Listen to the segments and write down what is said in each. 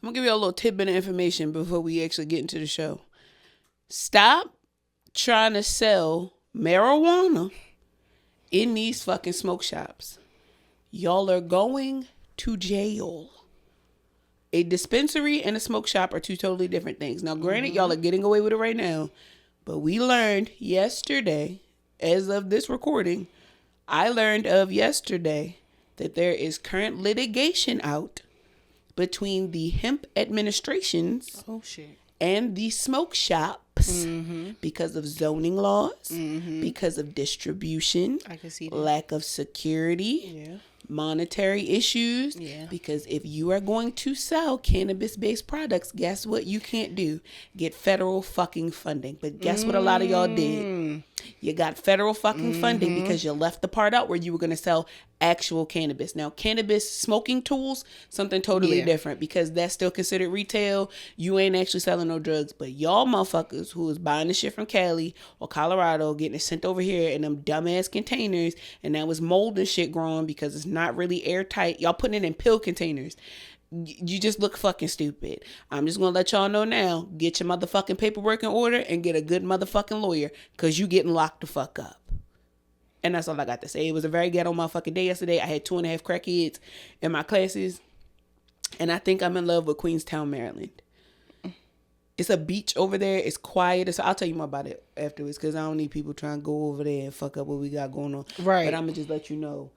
I'm going to give you a little tidbit of information before we actually get into the show. Stop trying to sell marijuana in these fucking smoke shops. Y'all are going to jail. A dispensary and a smoke shop are two totally different things. Now, granted, y'all are getting away with it right now, but we learned yesterday, as of this recording, I learned of yesterday that there is current litigation out between the hemp administrations and the smoke shops because of zoning laws, because of distribution, I can see that. lack of security, monetary issues. Because if you are going to sell cannabis-based products, guess what you can't do? Get federal fucking funding. But guess what a lot of y'all did? You got federal fucking funding because you left the part out where you were going to sell actual cannabis. Now, cannabis smoking tools, something totally different because that's still considered retail. You ain't actually selling no drugs. But y'all motherfuckers who is buying the shit from Cali or Colorado, getting it sent over here in them dumbass containers, and that was mold and shit growing because it's not really airtight. Y'all putting it in pill containers. You just look fucking stupid. I'm just going to let y'all know now. Get your motherfucking paperwork in order and get a good motherfucking lawyer because you getting locked the fuck up. And that's all I got to say. It was a very ghetto motherfucking day yesterday. I had 2.5 crackheads in my classes. And I think I'm in love with Queenstown, Maryland. It's a beach over there. It's quiet. So I'll tell you more about it afterwards because I don't need people trying to go over there and fuck up what we got going on. Right. But I'm going to just let you know.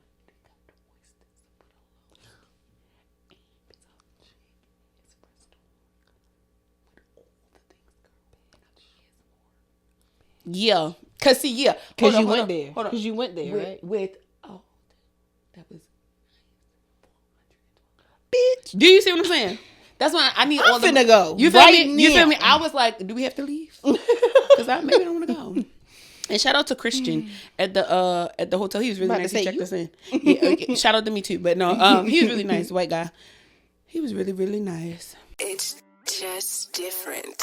Yeah. Cause see, yeah. Cause you went there. Cause you went there, right? That was bitch. Do you see what I'm saying? That's why I need all the. I'm finna go. You feel me? You feel me? I was like, do we have to leave? Cause I maybe don't want to go. And shout out to Christian at the hotel. He was really nice. He checked us in. Yeah, shout out to me too. But no, he was really nice. White guy. He was really, really nice. It's just different.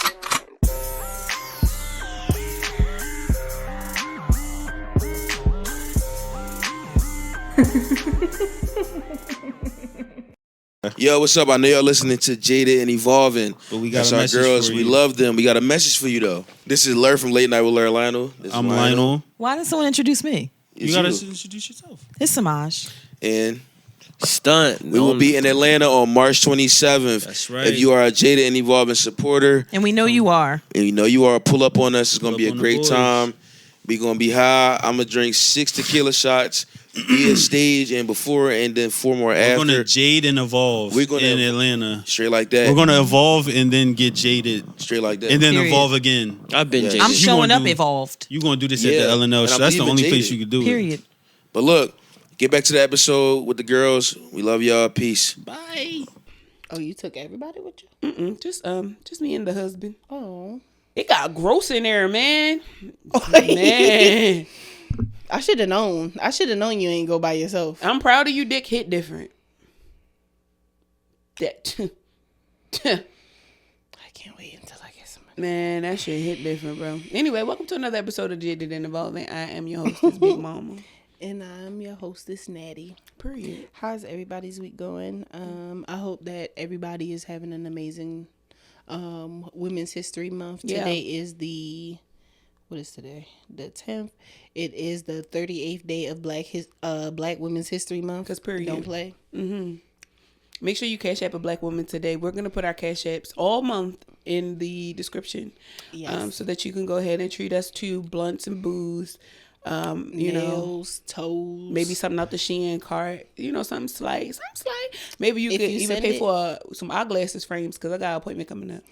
Yo, what's up? I know y'all listening to Jaded and Evolving. But we got That's our girls. We love them. We got a message for you though. This is Lur from Late Night with Lur Lionel. I'm Lionel. Why did someone introduce me? You gotta introduce yourself. It's Samaj. And Stunt. we will be in Atlanta on March 27th. That's right. If you are a Jaded and Evolving supporter, And we know you are. and you know you are, pull up on us. It's gonna be a on the great boys. time. We gonna be high. I'm gonna drink 6 tequila shots, be a stage, and before, and then 4 more We're after. gonna Jade and Evolve We're gonna in Atlanta. Straight like that. We're gonna evolve and then get jaded. Straight like that. And then Period. evolve again. I've been Yeah. jaded. I'm You showing gonna up do- evolved. You gonna do this Yeah. at the LNO. And So I'm that's the leaving only place Jaded. you could do it. Period. But look, get back to the episode with the girls. We love y'all. Peace. Bye. Oh, you took everybody with you? Just me and the husband. Oh. It got gross in there, man. Man. I should have known. I should have known you ain't go by yourself. I'm proud of you, dick. Hit different. That. I can't wait until I get somebody. Man, that shit hit different, bro. Anyway, welcome to another episode of Jaded and Evolving. I am your hostess, Big Mama. And I'm your hostess, Natty. Period. How's everybody's week going? I hope that everybody is having an amazing Women's History Month. Yeah. Today is what is today? The 10th. It is the 38th day of Black Women's History Month. 'Cause period. Don't play. Make sure you cash app a Black woman today. We're going to put our cash apps all month in the description. Yes. So that you can go ahead and treat us to blunts and booze. Nails, toes. Maybe something out the Shein cart. Something slight. Maybe you If could you even send pay it- for some eyeglasses frames because I got an appointment coming up.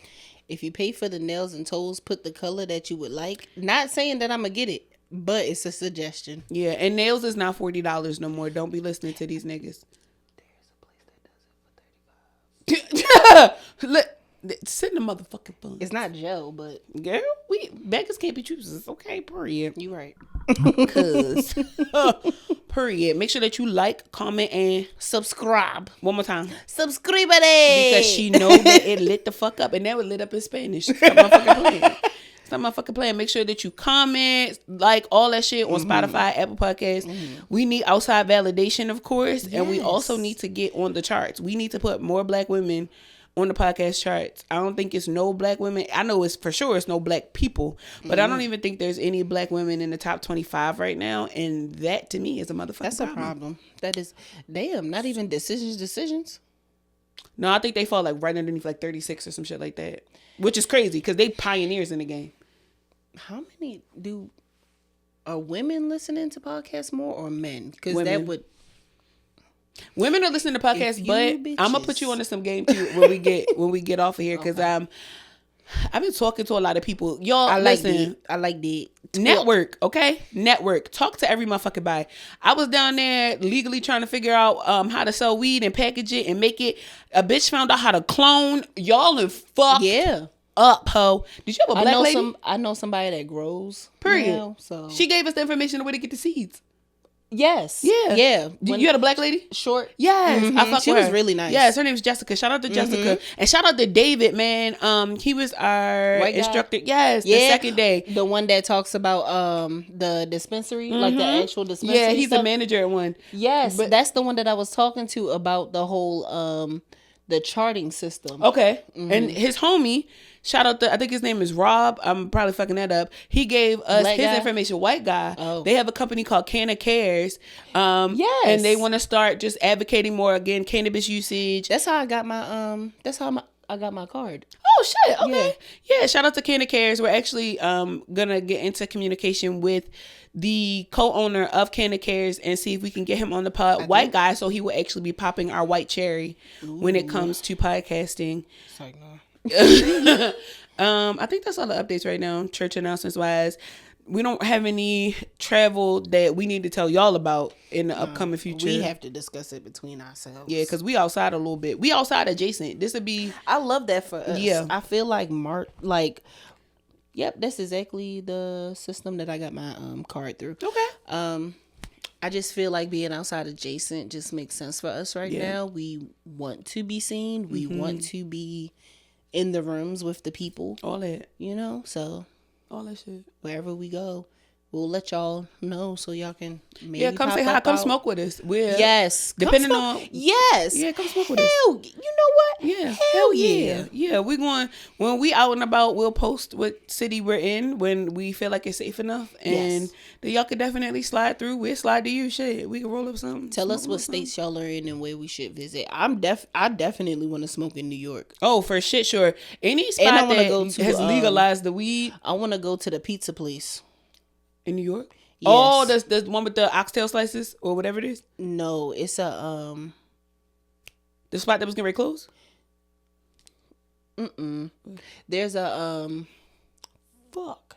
If you pay for the nails and toes, put the color that you would like. Not saying that I'm going to get it, but it's a suggestion. Yeah, and nails is not $40 no more. Don't be listening to these niggas. There's a place that does it for $35. Sit in the motherfucking phone. It's not gel, but Girl, beggars can't be choosers. It's okay, period. you right. Cause period. Make sure that you like, comment, and Subscribe. one more time. Subscribe. Because she know that it lit the fuck up, and that was lit up in Spanish. Stop motherfucking playing. Stop motherfucking playing. Make sure that you comment, like all that shit on Spotify, Apple Podcasts. We need outside validation, of course, and we also need to get on the charts. We need to put more Black women on the podcast charts. I don't think it's no black women. I know it's for sure it's no black people, but I don't even think there's any black women in the top 25 right now. And that to me is a motherfucking That's a problem. That is, damn, not even decisions. No, I think they fall like right underneath like 36 or some shit like that, which is crazy because they pioneers in the game. How many are women listening to podcasts more or men? Because Women. that would. Women are listening to podcasts, If but you I'm gonna put you onto some game too when we get off of here because I've been talking to a lot of people. Y'all, I like listen. that. I like that. Network, okay? Network. Talk to every motherfucking body. I was down there legally trying to figure out how to sell weed and package it and make it. A bitch found out how to clone. Y'all and fucked up, ho. Did you have a black lady? I know somebody that grows. Period. Now, so She gave us the information on where to get the seeds. yes, Yeah. yeah. You had a black lady? Short. Yes, I fucked She with was her. really nice. Yes, her name is Jessica. Shout out to Jessica and shout out to David, man. He was our White guy? instructor. Yes, the second day. The one that talks about the dispensary, like the actual dispensary. Yeah, he's stuff. a manager at one. Yes, but that's the one that I was talking to about the whole the charting system. Okay, and his homie. Shout out to, I think his name is Rob. I'm probably fucking that up. He gave us Black his guy? information. White guy. Oh. They have a company called Canna Cares. Yes. And they want to start just advocating more again cannabis usage. That's how I got my I got my card. Oh shit. Okay. Yeah. Shout out to Canna Cares. We're actually gonna get into communication with the co-owner of Canna Cares and see if we can get him on the pod. White guy, so he will actually be popping our white cherry when it comes to podcasting. Sorry, no. I think that's all the updates right now, church announcements wise. We don't have any travel that we need to tell y'all about in the upcoming future. We have to discuss it between ourselves. Yeah, because we outside a little bit. We outside adjacent. This would be. I love that for us. Yeah. I feel like yep, that's exactly the system that I got my card through. Okay. I just feel like being outside adjacent just makes sense for us right now. We want to be seen. We want to be in the rooms with the people. All that. You know, so All that shit. wherever we go, we'll let y'all know so y'all can maybe Come pop say hi. up Come out. smoke with us. We're Depending Come on yes. Yeah, come smoke with us. Hell, you know what? Yeah. Hell yeah. Yeah, we're going, when we out and about, we'll post what city we're in when we feel like it's safe enough. And then y'all can definitely slide through. We'll slide to you. Shit. We can roll up something. Tell us what states y'all are in and where we should visit. I definitely want to smoke in New York. Oh, for shit, sure. Any And spot I wanna that go to, has legalized the weed I want to go to the pizza place. in New York. Yes. Oh, the one with the oxtail slices or whatever it is. No, it's a The spot that was getting ready to close. there's a fuck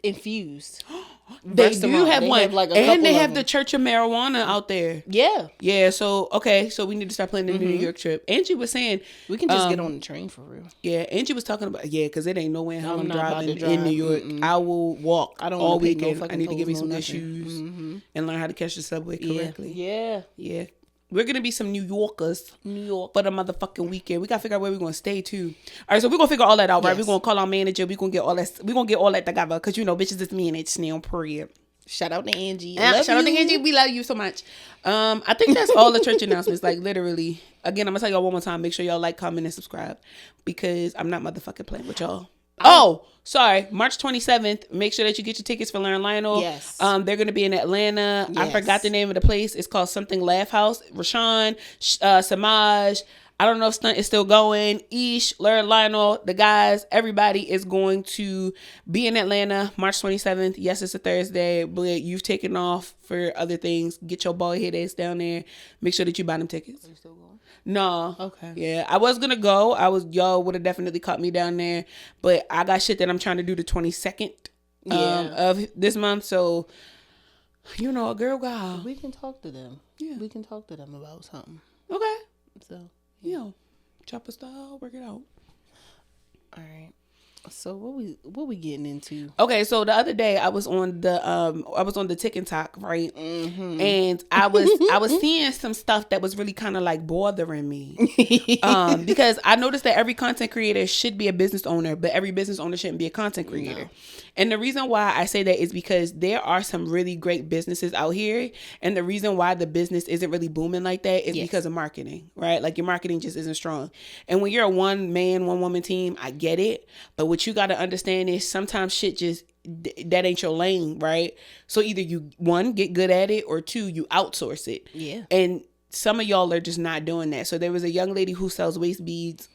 infused. They do restaurant. have They one, have, like, a and couple they of have the them. Church of Marijuana out there. Yeah, Yeah, so okay, so we need to start planning the New York trip. Angie was saying we can just get on the train for real. yeah, Angie was talking about because it ain't no way in hell I'm I'm not about driving to in New drive. York. I will walk I don't all wanna pay no weekend. I fucking need to get me tolls, some no good nothing. shoes and learn how to catch the subway correctly. Yeah, We're gonna be some New Yorkers. New York. For the motherfucking weekend. We gotta figure out where we're gonna stay too. All right, so we're gonna figure all that out, right? Yes. We're gonna call our manager. We're gonna get all that. We're gonna get all that together because bitches is managed now. Period. Shout out to Angie. Shout out to Angie. We love you so much. I think that's all the church announcements. Like literally. Again, I'm gonna tell y'all one more time. Make sure y'all like, comment, and subscribe because I'm not motherfucking playing with y'all. Oh, sorry. March 27th. Make sure that you get your tickets for Learn Lionel. Yes. They're going to be in Atlanta. I Yes. forgot the name of the place. It's called something Laugh House. Rashawn, Samaj. I don't know if Stunt is still going. Ish, Learn Lionel, the guys, everybody is going to be in Atlanta March 27th. Yes, it's a Thursday, but you've taken off for other things. Get your bald head ass down there. Make sure that you buy them tickets. Are you still going? No. Okay. Yeah, I was gonna go. Y'all would have definitely caught me down there, but I got shit that I'm trying to do the 22nd of this month. So, a girl got. We can talk to them. Yeah. We can talk to them about something. Okay. So, Chopper style, work it out. all right. So what we getting into? Okay, so the other day I was on the TikTok, right? Mm-hmm. And I was seeing some stuff that was really kind of like bothering me. Because I noticed that every content creator should be a business owner, but every business owner shouldn't be a content creator. No. And the reason why I say that is because there are some really great businesses out here, and the reason why the business isn't really booming like that is because of marketing, right? Like your marketing just isn't strong. And when you're a one man, one woman team, I get it, but what you got to understand is sometimes shit just that ain't your lane, right? So either you one get good at it, or two you outsource it. Yeah. And some of y'all are just not doing that. So there was a young lady who sells waist beads.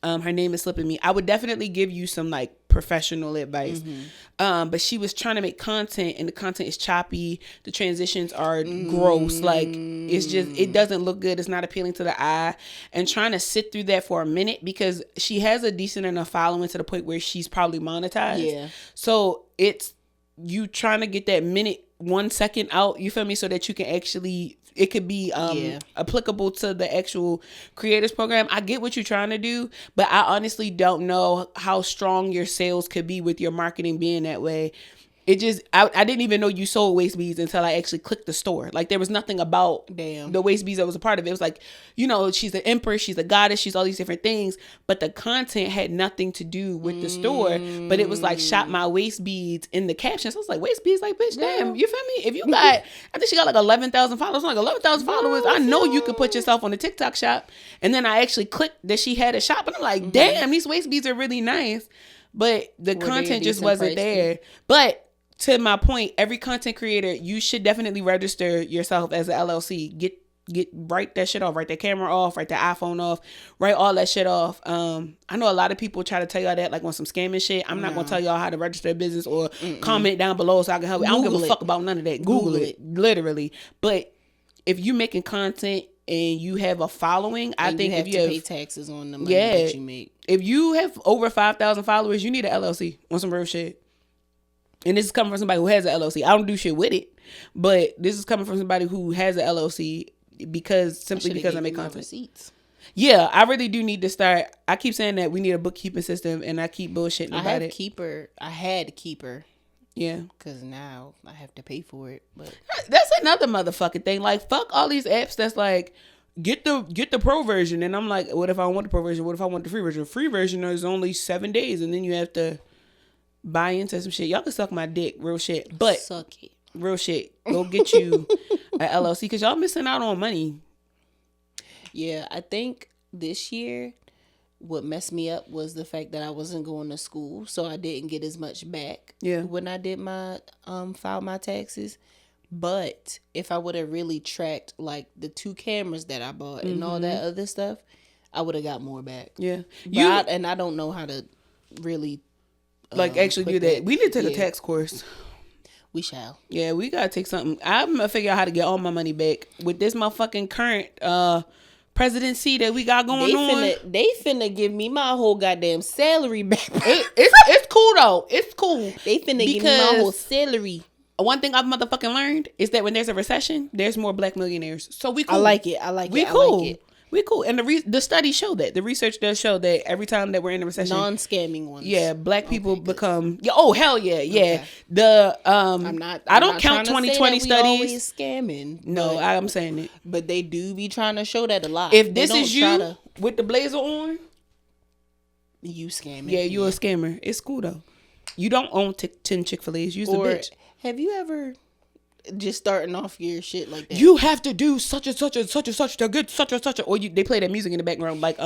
Her name is slipping me. I would definitely give you some like professional advice. Mm-hmm. But she was trying to make content, and the content is choppy. The transitions are gross. Like it doesn't look good. It's not appealing to the eye. And trying to sit through that for a minute, because she has a decent enough following to the point where she's probably monetized. Yeah. So it's you trying to get that minute, 1 second out. You feel me? So that you can actually. It could be applicable to the actual creators program. I get what you're trying to do, but I honestly don't know how strong your sales could be with your marketing being that way. It just, I didn't even know you sold waist beads until I actually clicked the store. Like there was nothing about the waist beads that was a part of it. It was like, you know, she's an empress, she's a goddess, she's all these different things, but the content had nothing to do with the store. But it was like, shop my waist beads in the caption. So I was like, waist beads, like, bitch, damn, you feel me? If you got, I think she got like 11,000 followers. I'm like 11,000 followers. I know you could put yourself on the TikTok shop. And then I actually clicked that she had a shop, and I'm like, damn, these waist beads are really nice. But the content just wasn't there. But to my point, every content creator, you should definitely register yourself as an LLC. Write that shit off. Write that camera off. Write the iPhone off. Write all that shit off. I know a lot of people try to tell y'all that like on some scamming shit. I'm not gonna tell y'all how to register a business or comment down below so I can help you. I don't give a fuck about none of that. Google it, literally. But if you making content and you have a following, I think if you have pay taxes on the money that you make. If you have over 5,000 followers, you need an LLC on some real shit. And this is coming from somebody who has an LLC. I don't do shit with it, but this is coming from somebody who has an LLC because I make content. Receipts. Yeah, I really do need to start. I keep saying that we need a bookkeeping system, and I keep bullshitting about it. I had Keeper. Yeah. Because now I have to pay for it. But that's another motherfucking thing. Like, fuck all these apps that's like, get the pro version. And I'm like, what if I want the pro version? What if I want the free version? Free version is only 7 days, and then you have to buy into some shit. Y'all can suck my dick, real shit. But suck it. Real shit. Go get you an LLC, because y'all missing out on money. Yeah, I think this year what messed me up was the fact that I wasn't going to school, so I didn't get as much back when I did my file my taxes. But if I would have really tracked like the 2 cameras that I bought and all that other stuff, I would have got more back. Yeah. I don't know how to really actually do that. We need to take a tax course. We shall. Yeah, we gotta take something. I'm gonna figure out how to get all my money back with this motherfucking current presidency that we got going on. They finna give me my whole goddamn salary back. It's cool though. It's cool. They finna give me my whole salary. One thing I've motherfucking learned is that when there's a recession, there's more black millionaires. So we cool. I like it. We cool. We cool. And the studies show that. The research does show that every time that we're in a recession, non-scamming ones. Yeah, black people become. Yeah, oh hell yeah, yeah. Okay. I don't count 2020 studies. Always scamming. No, I'm saying it. But they do be trying to show that a lot. If this is you with the blazer on, you scamming. Yeah, you a scammer. It's cool though. You don't own 10 Chick-fil-A's. You's a bitch. Have you ever just starting off your shit like that? You have to do such and such and such and such to get such and such. Or they play that music in the background like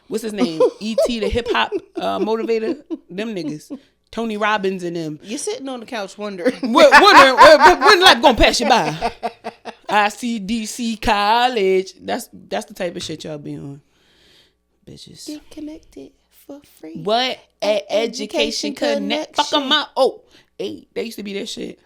what's his name? E.T. the hip hop motivator. Them niggas. Tony Robbins and them. You're sitting on the couch wondering when life gonna pass you by. ICDC college. That's the type of shit y'all be on, bitches. Get connected for free. What at Education Connect? Fuck 'em up. Oh, hey, they used to be that shit.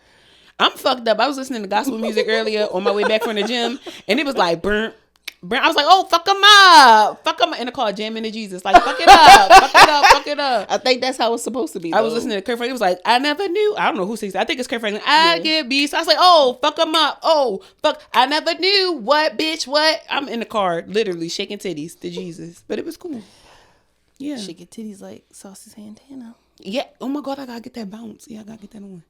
I'm fucked up. I was listening to gospel music earlier on my way back from the gym, and it was like burn. I was like, oh, fuck 'em up, in the car, jamming to Jesus, like fuck it up. I think that's how it's supposed to be. I was listening to Kurt Franklin. It was like, I never knew. I don't know who sings it. I think it's Kurt Franklin. I get beats. I was like, oh, fuck 'em up. Oh, fuck. I never knew. What, bitch? What? I'm in the car, literally shaking titties to Jesus, but it was cool. Yeah. Shake your titties like Saucy Santana. Yeah. Oh my God, I gotta get that bounce. Yeah, I gotta get that on.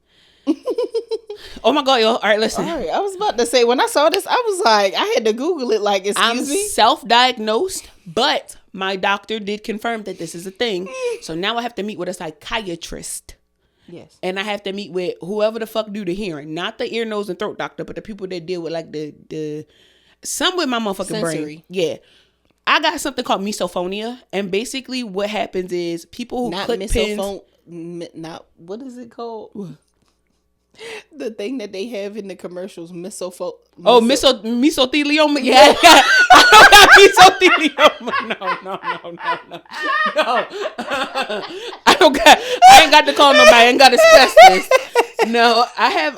Oh my God, yo. All right, listen. All right, I was about to say, when I saw this, I was like, I had to Google it. Like, excuse me. Self-diagnosed, but my doctor did confirm that this is a thing. So now I have to meet with a psychiatrist. Yes. And I have to meet with whoever the fuck do the hearing, not the ear, nose, and throat doctor, but the people that deal with like the some with my motherfucking sensory brain. Yeah. I got something called misophonia, and basically what happens is people who not click pins. Not what is it called? What? The thing that they have in the commercials, mesothelioma. Yeah, I don't got mesothelioma. No. I ain't got to call nobody. I ain't got to stress this. No, I have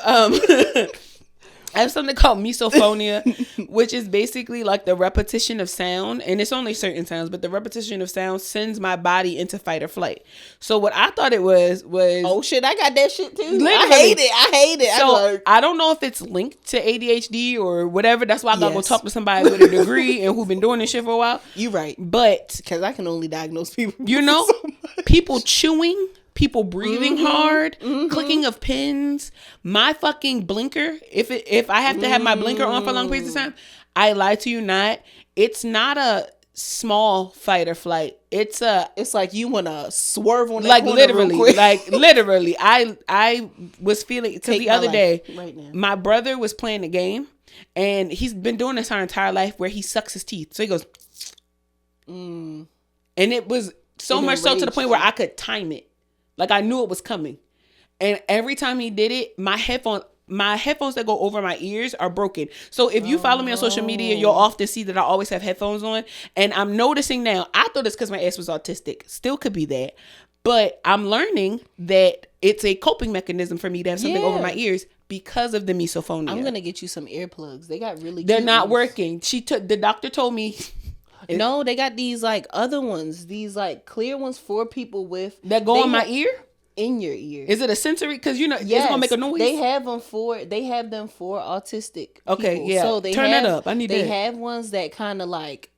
I have something called misophonia, which is basically like the repetition of sound, and it's only certain sounds, but the repetition of sound sends my body into fight or flight. So what I thought it was oh shit, I got that shit too. Literally. I hate it. So I don't know if it's linked to ADHD or whatever. That's why I gotta go talk to somebody with a degree and who've been doing this shit for a while. You right, but because I can only diagnose people. You know, people chewing. People breathing hard, clicking of pins, my fucking blinker. If I have to have my blinker on for long periods of time, I lie to you not. It's not a small fight or flight. It's like you want to swerve on that like corner literally, real quick. like literally. I was feeling because the other day, right now. My brother was playing a game, and he's been doing this our entire life where he sucks his teeth. So he goes, and it was so much so to the point where I could time it. Like I knew it was coming. And every time he did it, my headphones that go over my ears are broken. So if you follow me on social media, you'll often see that I always have headphones on. And I'm noticing now, I thought it's because my ass was autistic. Still could be that. But I'm learning that it's a coping mechanism for me to have something over my ears because of the misophonia. I'm going to get you some earplugs. They got really They're cute not ones. working. The doctor told me... No, they got these like other ones. These like clear ones for people with that go in my ear. In your ear. Is it a sensory? Because it's gonna make a noise. They have them for autistic. Okay, people. yeah. So they turn have, that up. I need they that. They have ones that kind of like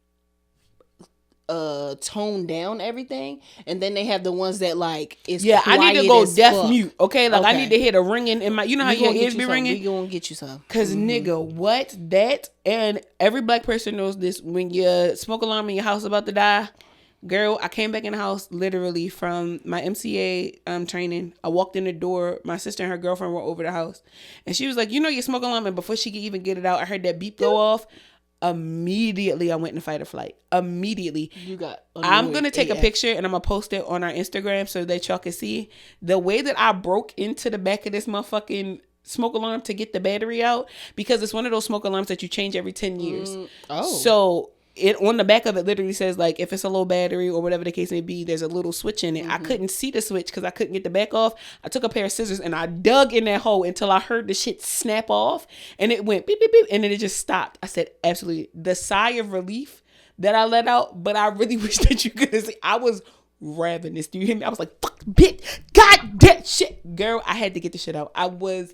tone down everything, and then they have the ones that like is I need to go deaf fuck. mute. Okay, like I need to hear the ringing in my. You know how your ears be ringing. We gonna get you some. Cause nigga, what that and every black person knows this. When your smoke alarm in your house about to die, girl, I came back in the house literally from my MCA training. I walked in the door. My sister and her girlfriend were over the house, and she was like, "You know your smoke alarm." And before she could even get it out, I heard that beep go off. Immediately I went into fight or flight. Immediately. I'm going to take a picture and I'm going to post it on our Instagram so that y'all can see the way that I broke into the back of this motherfucking smoke alarm to get the battery out, because it's one of those smoke alarms that you change every 10 years. So it on the back of it literally says like if it's a low battery or whatever the case may be, there's a little switch in it. I couldn't see the switch because I couldn't get the back off. I took a pair of scissors and I dug in that hole until I heard the shit snap off, and it went beep beep beep, and then it just stopped. I said absolutely. The sigh of relief that I let out, but I really wish that you could have seen. I was ravenous. Do you hear me? I was like, fuck, bitch, god damn shit, girl. I had to get the shit out. I was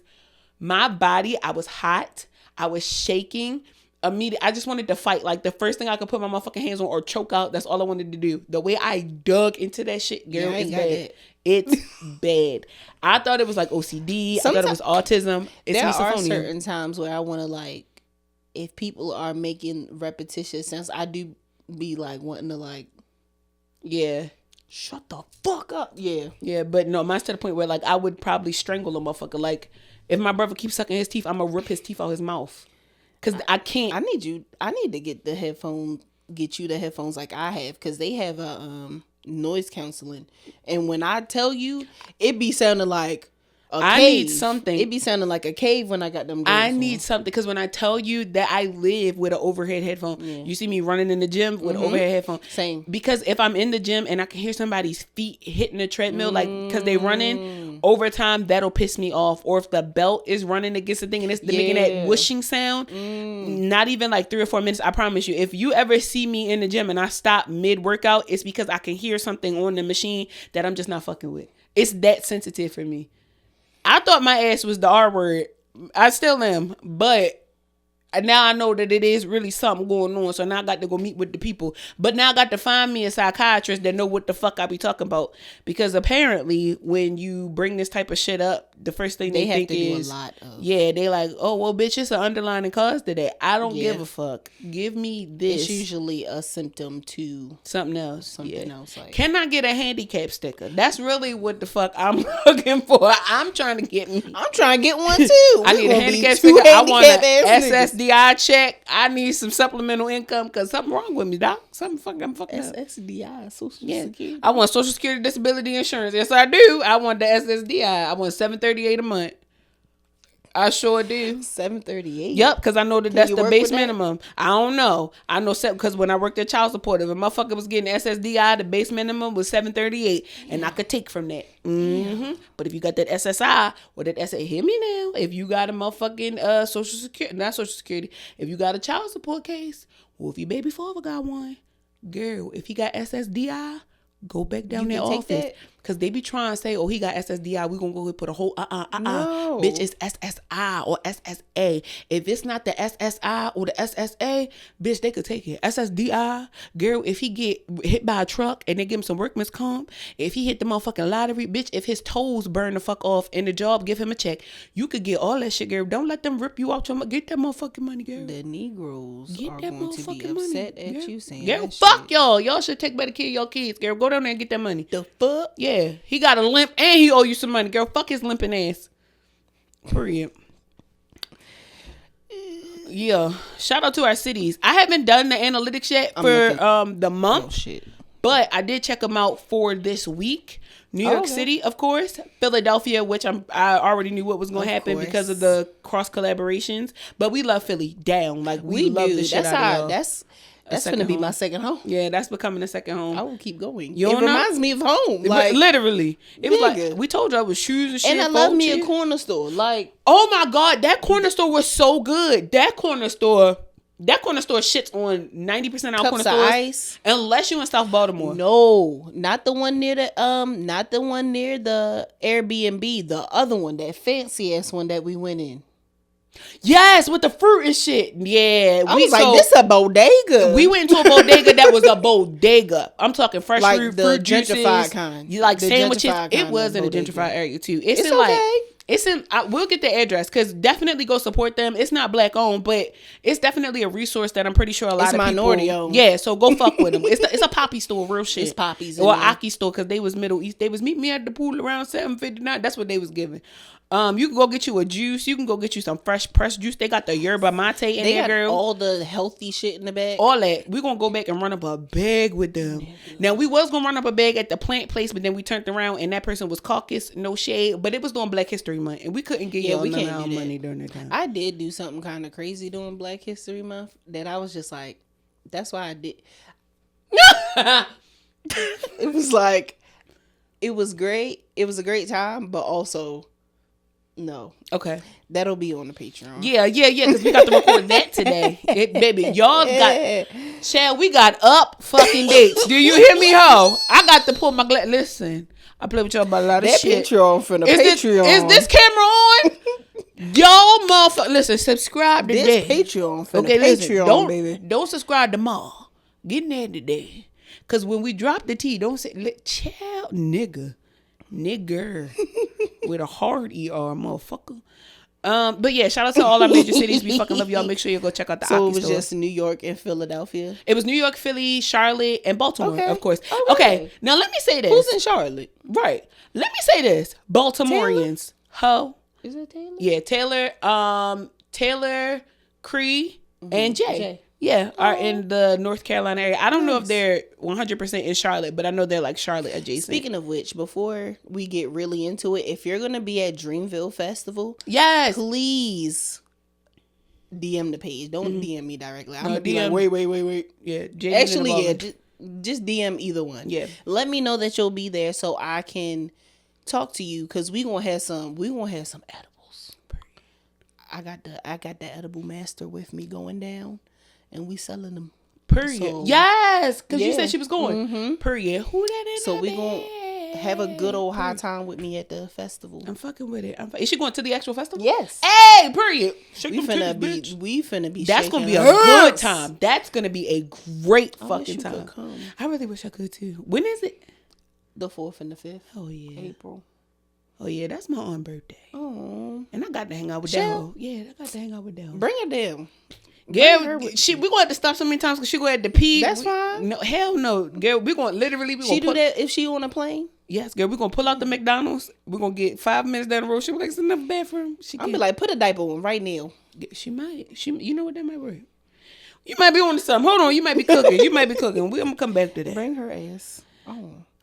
hot. I was shaking. Immediately, I just wanted to fight. Like the first thing I could put my motherfucking hands on or choke out, that's all I wanted to do. The way I dug into that shit, girl, it's bad. It's bad. I thought it was like OCD. I thought it was autism. It's there misophonia. Are certain times where I want to like, if people are making repetitious sounds, I do be like wanting to like, shut the fuck up. Yeah, but no, mine's to the point where like I would probably strangle a motherfucker. Like if my brother keeps sucking his teeth, I'm gonna rip his teeth out his mouth. Cause I can't. I need you to get the headphones. Get you the headphones like I have, because they have a noise canceling, and when I tell you, it be sounding like a cave. I need something. It be sounding like a cave when I got them. I need something, because when I tell you that I live with an overhead headphone, you see me running in the gym with an overhead headphone. Same. Because if I'm in the gym and I can hear somebody's feet hitting the treadmill, like because they running over time, that'll piss me off. Or if the belt is running against the thing and it's making that whooshing sound, not even like 3 or 4 minutes. I promise you, if you ever see me in the gym and I stop mid workout, it's because I can hear something on the machine that I'm just not fucking with. It's that sensitive for me. I thought my ass was the R word. I still am, but now I know that it is really something going on. So now I got to go meet with the people. But now I got to find me a psychiatrist that know what the fuck I be talking about. Because apparently when you bring this type of shit up, the first thing they have think to is, do a lot of. yeah, they like, oh, well, bitch, it's an underlying cause to that. I don't give a fuck. Give me this. It's usually a symptom to something else. Something else. Like, can I get a handicap sticker? That's really what the fuck I'm looking for. I'm trying to get one too. I need a handicap sticker. I want an SSDI check. I need some supplemental income because something wrong with me, doc. I'm fucking up. SSDI, Social Security. I want Social Security Disability Insurance. Yes, I do. I want the SSDI. I want $738 a month. I sure do. $738. Yep, because I know that's the base minimum. I don't know. I know because when I worked at child support, if a motherfucker was getting SSDI, the base minimum was $738, and I could take from that. But if you got that SSI or that hear me now. If you got a motherfucking Social Security, not Social Security, if you got a child support case, or if your baby father got one, girl, if he got SSDI, go back down their office. Because they be trying to say, oh, he got SSDI. We going to go and put a whole No. Bitch, it's SSI or SSA. If it's not the SSI or the SSA, bitch, they could take it. SSDI, girl, if he get hit by a truck and they give him some workman's comp, if he hit the motherfucking lottery, bitch, if his toes burn the fuck off in the job, give him a check. You could get all that shit, girl. Don't let them rip you out your Get that motherfucking money, girl. The Negroes are going to be upset at you saying girl, that fuck shit. y'all. Y'all should take better care of your kids, girl. Go down there and get that money. The fuck? Yeah, he got a limp and he owe you some money, girl. Fuck his limping ass. Period. Yeah. Shout out to our cities. I haven't done the analytics yet for the month. Oh, shit. But I did check them out for this week. New York City, of course. Philadelphia, which I already knew what was going to happen because of the cross collaborations. But we love Philly down. Like we love the shit out of y'all. That's gonna be my second home. Yeah, that's becoming a second home. I will keep going. It reminds me of home. Like literally, it was like we told you I was shoes and shit. And I love me a corner store. Like, oh my god, that corner store was so good. That corner store shits on 90% of our corner stores. Ice. Unless you in South Baltimore. No, not the one near the Airbnb. The other one, that fancy ass one that we went in. Yes, with the fruit and shit. Yeah, I was like, this a bodega. We went into a bodega that was a bodega. I'm talking fresh like fruit, the juices, gentrified kind. You like the sandwiches. It was in a gentrified area too. It's in okay. Like it's in. We'll get the address because definitely go support them. It's not black owned, but it's definitely a resource that I'm pretty sure a lot of minority people owned. Yeah, so go fuck with them. It's a poppy store, real shit. It's poppies or Aki store because they was Middle East. They was meeting me at the pool around 7:59. That's what they was giving. You can go get you a juice. You can go get you some fresh pressed juice. They got the yerba mate in there, girl. All the healthy shit in the bag. All that. We're going to go back and run up a bag with them. Now, we was going to run up a bag at the plant place, but then we turned around and that person was caucus, no shade. But it was doing Black History Month, and we couldn't get y'all none of our money during that time. I did do something kind of crazy during Black History Month that I was just like, that's why I did. It was like, it was great. It was a great time, but also... No. Okay. That'll be on the Patreon. Yeah, because we got to record that today. Baby, y'all got... Chad, we got up fucking dates. Do you hear me, ho? I got to pull my... Listen, I play with y'all about a lot of shit. Patreon for the Patreon. Is this camera on? Y'all motherfucker... Listen, subscribe today. This Patreon for the Patreon, baby. Don't subscribe tomorrow. Get in there today. Because when we drop the T, don't say... Child, nigger. With a hard ER, motherfucker. But yeah, shout out to all our major cities. We fucking love y'all. Make sure you go check out the Aki So it was store. just New York and Philadelphia? It was New York, Philly, Charlotte, and Baltimore, of course. Okay, now let me say this. Who's in Charlotte? Right. Let me say this. Baltimoreans. Ho. Is it Taylor? Yeah, Taylor, Cree, and Jay. Yeah, are in the North Carolina area. I don't know if they're 100% in Charlotte, but I know they're like Charlotte adjacent. Speaking of which, before we get really into it, if you're going to be at Dreamville Festival, yes, please DM the page. Don't DM me directly. I'm going to be DM. like, wait. Yeah, actually, just DM either one. Yeah. Let me know that you'll be there so I can talk to you because we going to have some edibles. I got the edible master with me going down. And we selling them. Period. So, yes, because you said she was going. Period. Who that is? So we going. have a good old high time with me at the festival. I'm fucking with it. Is she going to the actual festival? Yes. Hey, period. We finna be. That's gonna be a good time. That's gonna be a great fucking time. I really wish I could too. When is it? The 4th and the 5th. Oh yeah, April. Oh yeah, that's my own birthday. Oh, and I got to hang out with that hoe. Yeah, I got to hang out with that hoe. Bring her down. Girl, we gonna have to stop so many times because she gonna have to pee. That's fine. No, hell no, girl. We gonna literally. She do that if she on a plane. Yes, girl. We gonna pull out the McDonald's. We gonna get 5 minutes down the road. She be like, "It's enough bathroom." I'm be like, put a diaper on right now. She might. You know what, that might work. You might be on to something. Hold on, you might be cooking. I'm gonna come back to that. Bring her ass.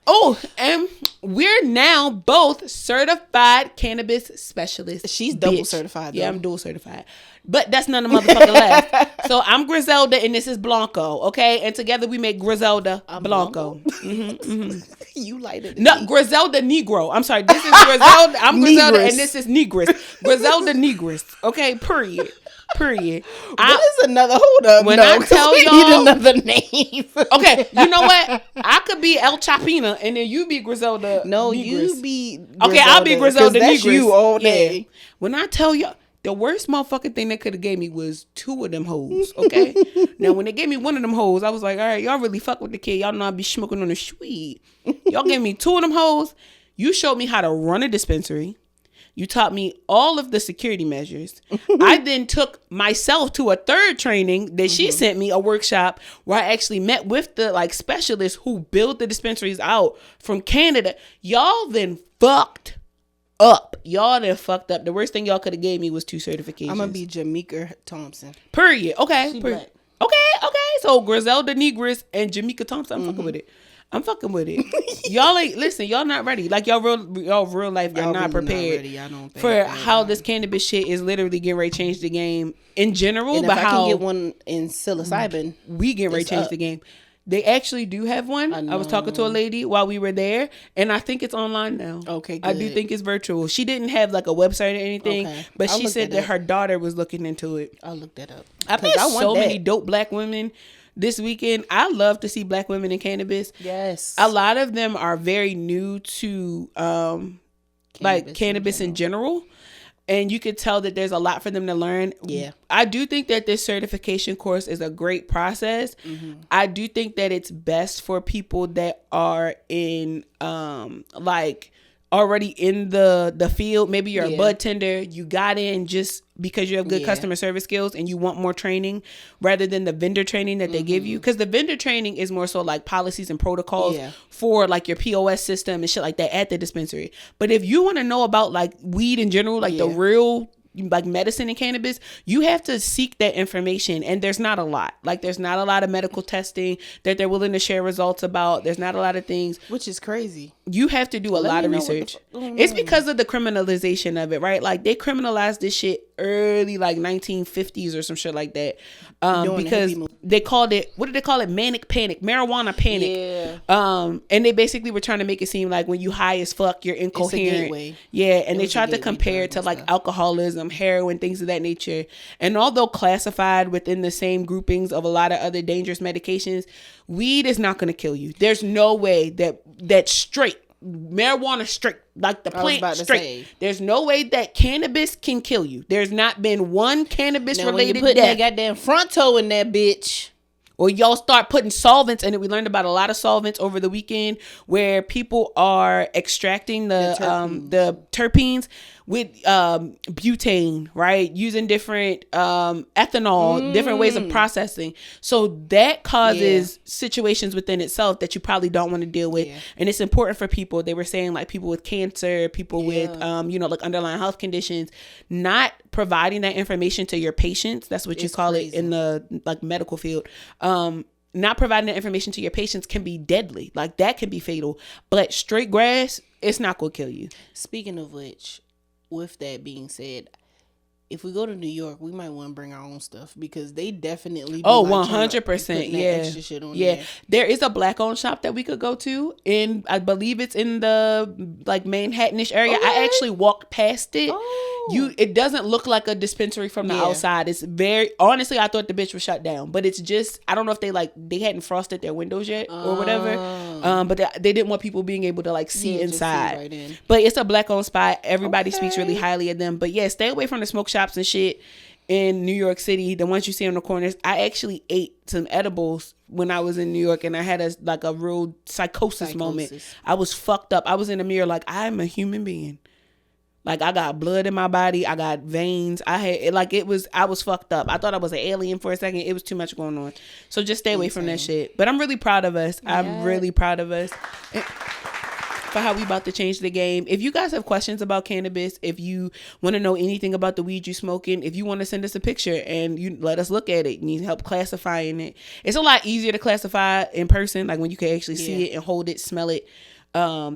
Oh, and we're now both certified cannabis specialists. She's double certified, though. Yeah, I'm dual certified. But that's none of motherfucking left. So I'm Griselda and this is Blanco, okay? And together we make Griselda Blanco. You light it. No, Griselda Negro. I'm sorry. This is Griselda. I'm Griselda and this is Negress. Griselda Negress. Okay, period. What is another? Hold up. When I tell y'all need another name. Okay, you know what? I could be El Chapina and then you be Griselda. No, Negress. you be Griselda. Okay, I'll be Griselda that's Negress. you all day. Yeah. When I tell y'all, the worst motherfucking thing they could have gave me was 2 of them hoes. Okay. Now when they gave me 1 of them hoes, I was like, all right, y'all really fuck with the kid. Y'all know I be smoking on the sweet. Y'all gave me 2 of them hoes. You showed me how to run a dispensary. You taught me all of the security measures. I then took myself to a 3rd training that she sent me, a workshop where I actually met with the specialists who build the dispensaries out from Canada. Y'all then fucked up. The worst thing y'all could have gave me was 2 certifications. I'm gonna be Jamaica Thompson. Period. Okay. She black. Okay. So Griselda Negress and Jamaica Thompson. I'm fucking with it. Y'all ain't listen. Y'all not ready. Like y'all real life are not prepared for how this cannabis shit is literally getting ready to change the game in general. And but if how I can get one in psilocybin, we get ready to change the game. They actually do have one. I was talking to a lady while we were there, and I think it's online now. Okay, good. I do think it's virtual. She didn't have like a website or anything, but she said that her daughter was looking into it. I'll look that up. I met so many dope black women this weekend. I love to see black women in cannabis. Yes. A lot of them are very new to cannabis in general. And you could tell that there's a lot for them to learn. Yeah. I do think that this certification course is a great process. I do think that it's best for people that are in already in the field. Maybe you're a bud tender. You got in just because you have good customer service skills and you want more training rather than the vendor training that they give you. Because the vendor training is more so like policies and protocols for like your POS system and shit like that at the dispensary. But if you want to know about like weed in general, like the real like medicine and cannabis, you have to seek that information, and there's not a lot. Like there's not a lot of medical testing that they're willing to share results about. There's not a lot of things, which is crazy. You have to do a lot of research. It's because of the criminalization of it, right? Like they criminalized this shit early, like 1950s or some shit like that, because they called it, what did they call it? Manic panic, marijuana panic. And they basically were trying to make it seem like when you high as fuck, you're incoherent. And they tried to compare it to like alcoholism, heroin, things of that nature. And although classified within the same groupings of a lot of other dangerous medications, weed is not going to kill you. There's no way that straight marijuana straight, like the plant straight. There's no way that cannabis can kill you. There's not been one cannabis related death. That goddamn front toe in that bitch. Or y'all start putting solvents in it. We learned about a lot of solvents over the weekend where people are extracting the terpenes with butane, right? Using different ethanol, different ways of processing. So that causes situations within itself that you probably don't want to deal with. And it's important for people. They were saying like people with cancer, people with like underlying health conditions, not providing that information to your patients. That's what you call it in the like medical field. Not providing that information to your patients can be deadly. Like that can be fatal. But straight grass, it's not gonna kill you. Speaking of which, with that being said, if we go to New York, we might want to bring our own stuff because they definitely 100%. Extra shit on there. There is a black owned shop that we could go to, and I believe it's in the like Manhattanish area. I actually walked past it It doesn't look like a dispensary from the outside. It's very, honestly, I thought the bitch was shut down, but it's just, I don't know if they hadn't frosted their windows yet or whatever. But they didn't want people being able to like see inside. See right in. But it's a black owned spot. Everybody speaks really highly of them. But yeah, stay away from the smoke shops and shit in New York City. The ones you see on the corners. I actually ate some edibles when I was in New York, and I had a real psychosis moment. I was fucked up. I was in the mirror like, I'm a human being. Like, I got blood in my body. I got veins. I was fucked up. I thought I was an alien for a second. It was too much going on. So just stay away from that shit. But I'm really proud of us. Yeah. I'm really proud of us for how we about to change the game. If you guys have questions about cannabis, if you want to know anything about the weed you smoking, if you want to send us a picture and you let us look at it, need help classifying it. It's a lot easier to classify in person, like when you can actually see it and hold it, smell it,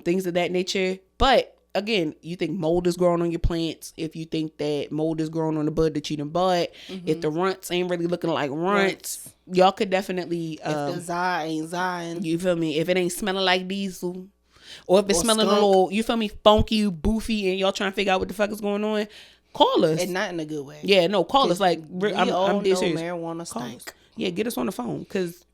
things of that nature. But again, you think mold is growing on your plants, if you think that mold is growing on the bud that you done bought, if the runts ain't really looking like runts, y'all could definitely if the za ain't zaing, you feel me, if it ain't smelling like diesel, or if it's smelling skunk, a little, you feel me, funky, boofy, and y'all trying to figure out what the fuck is going on, call us. And not in a good way. Yeah, no, call us. Like, I'm dead serious. Marijuana stink. Yeah, get us on the phone, because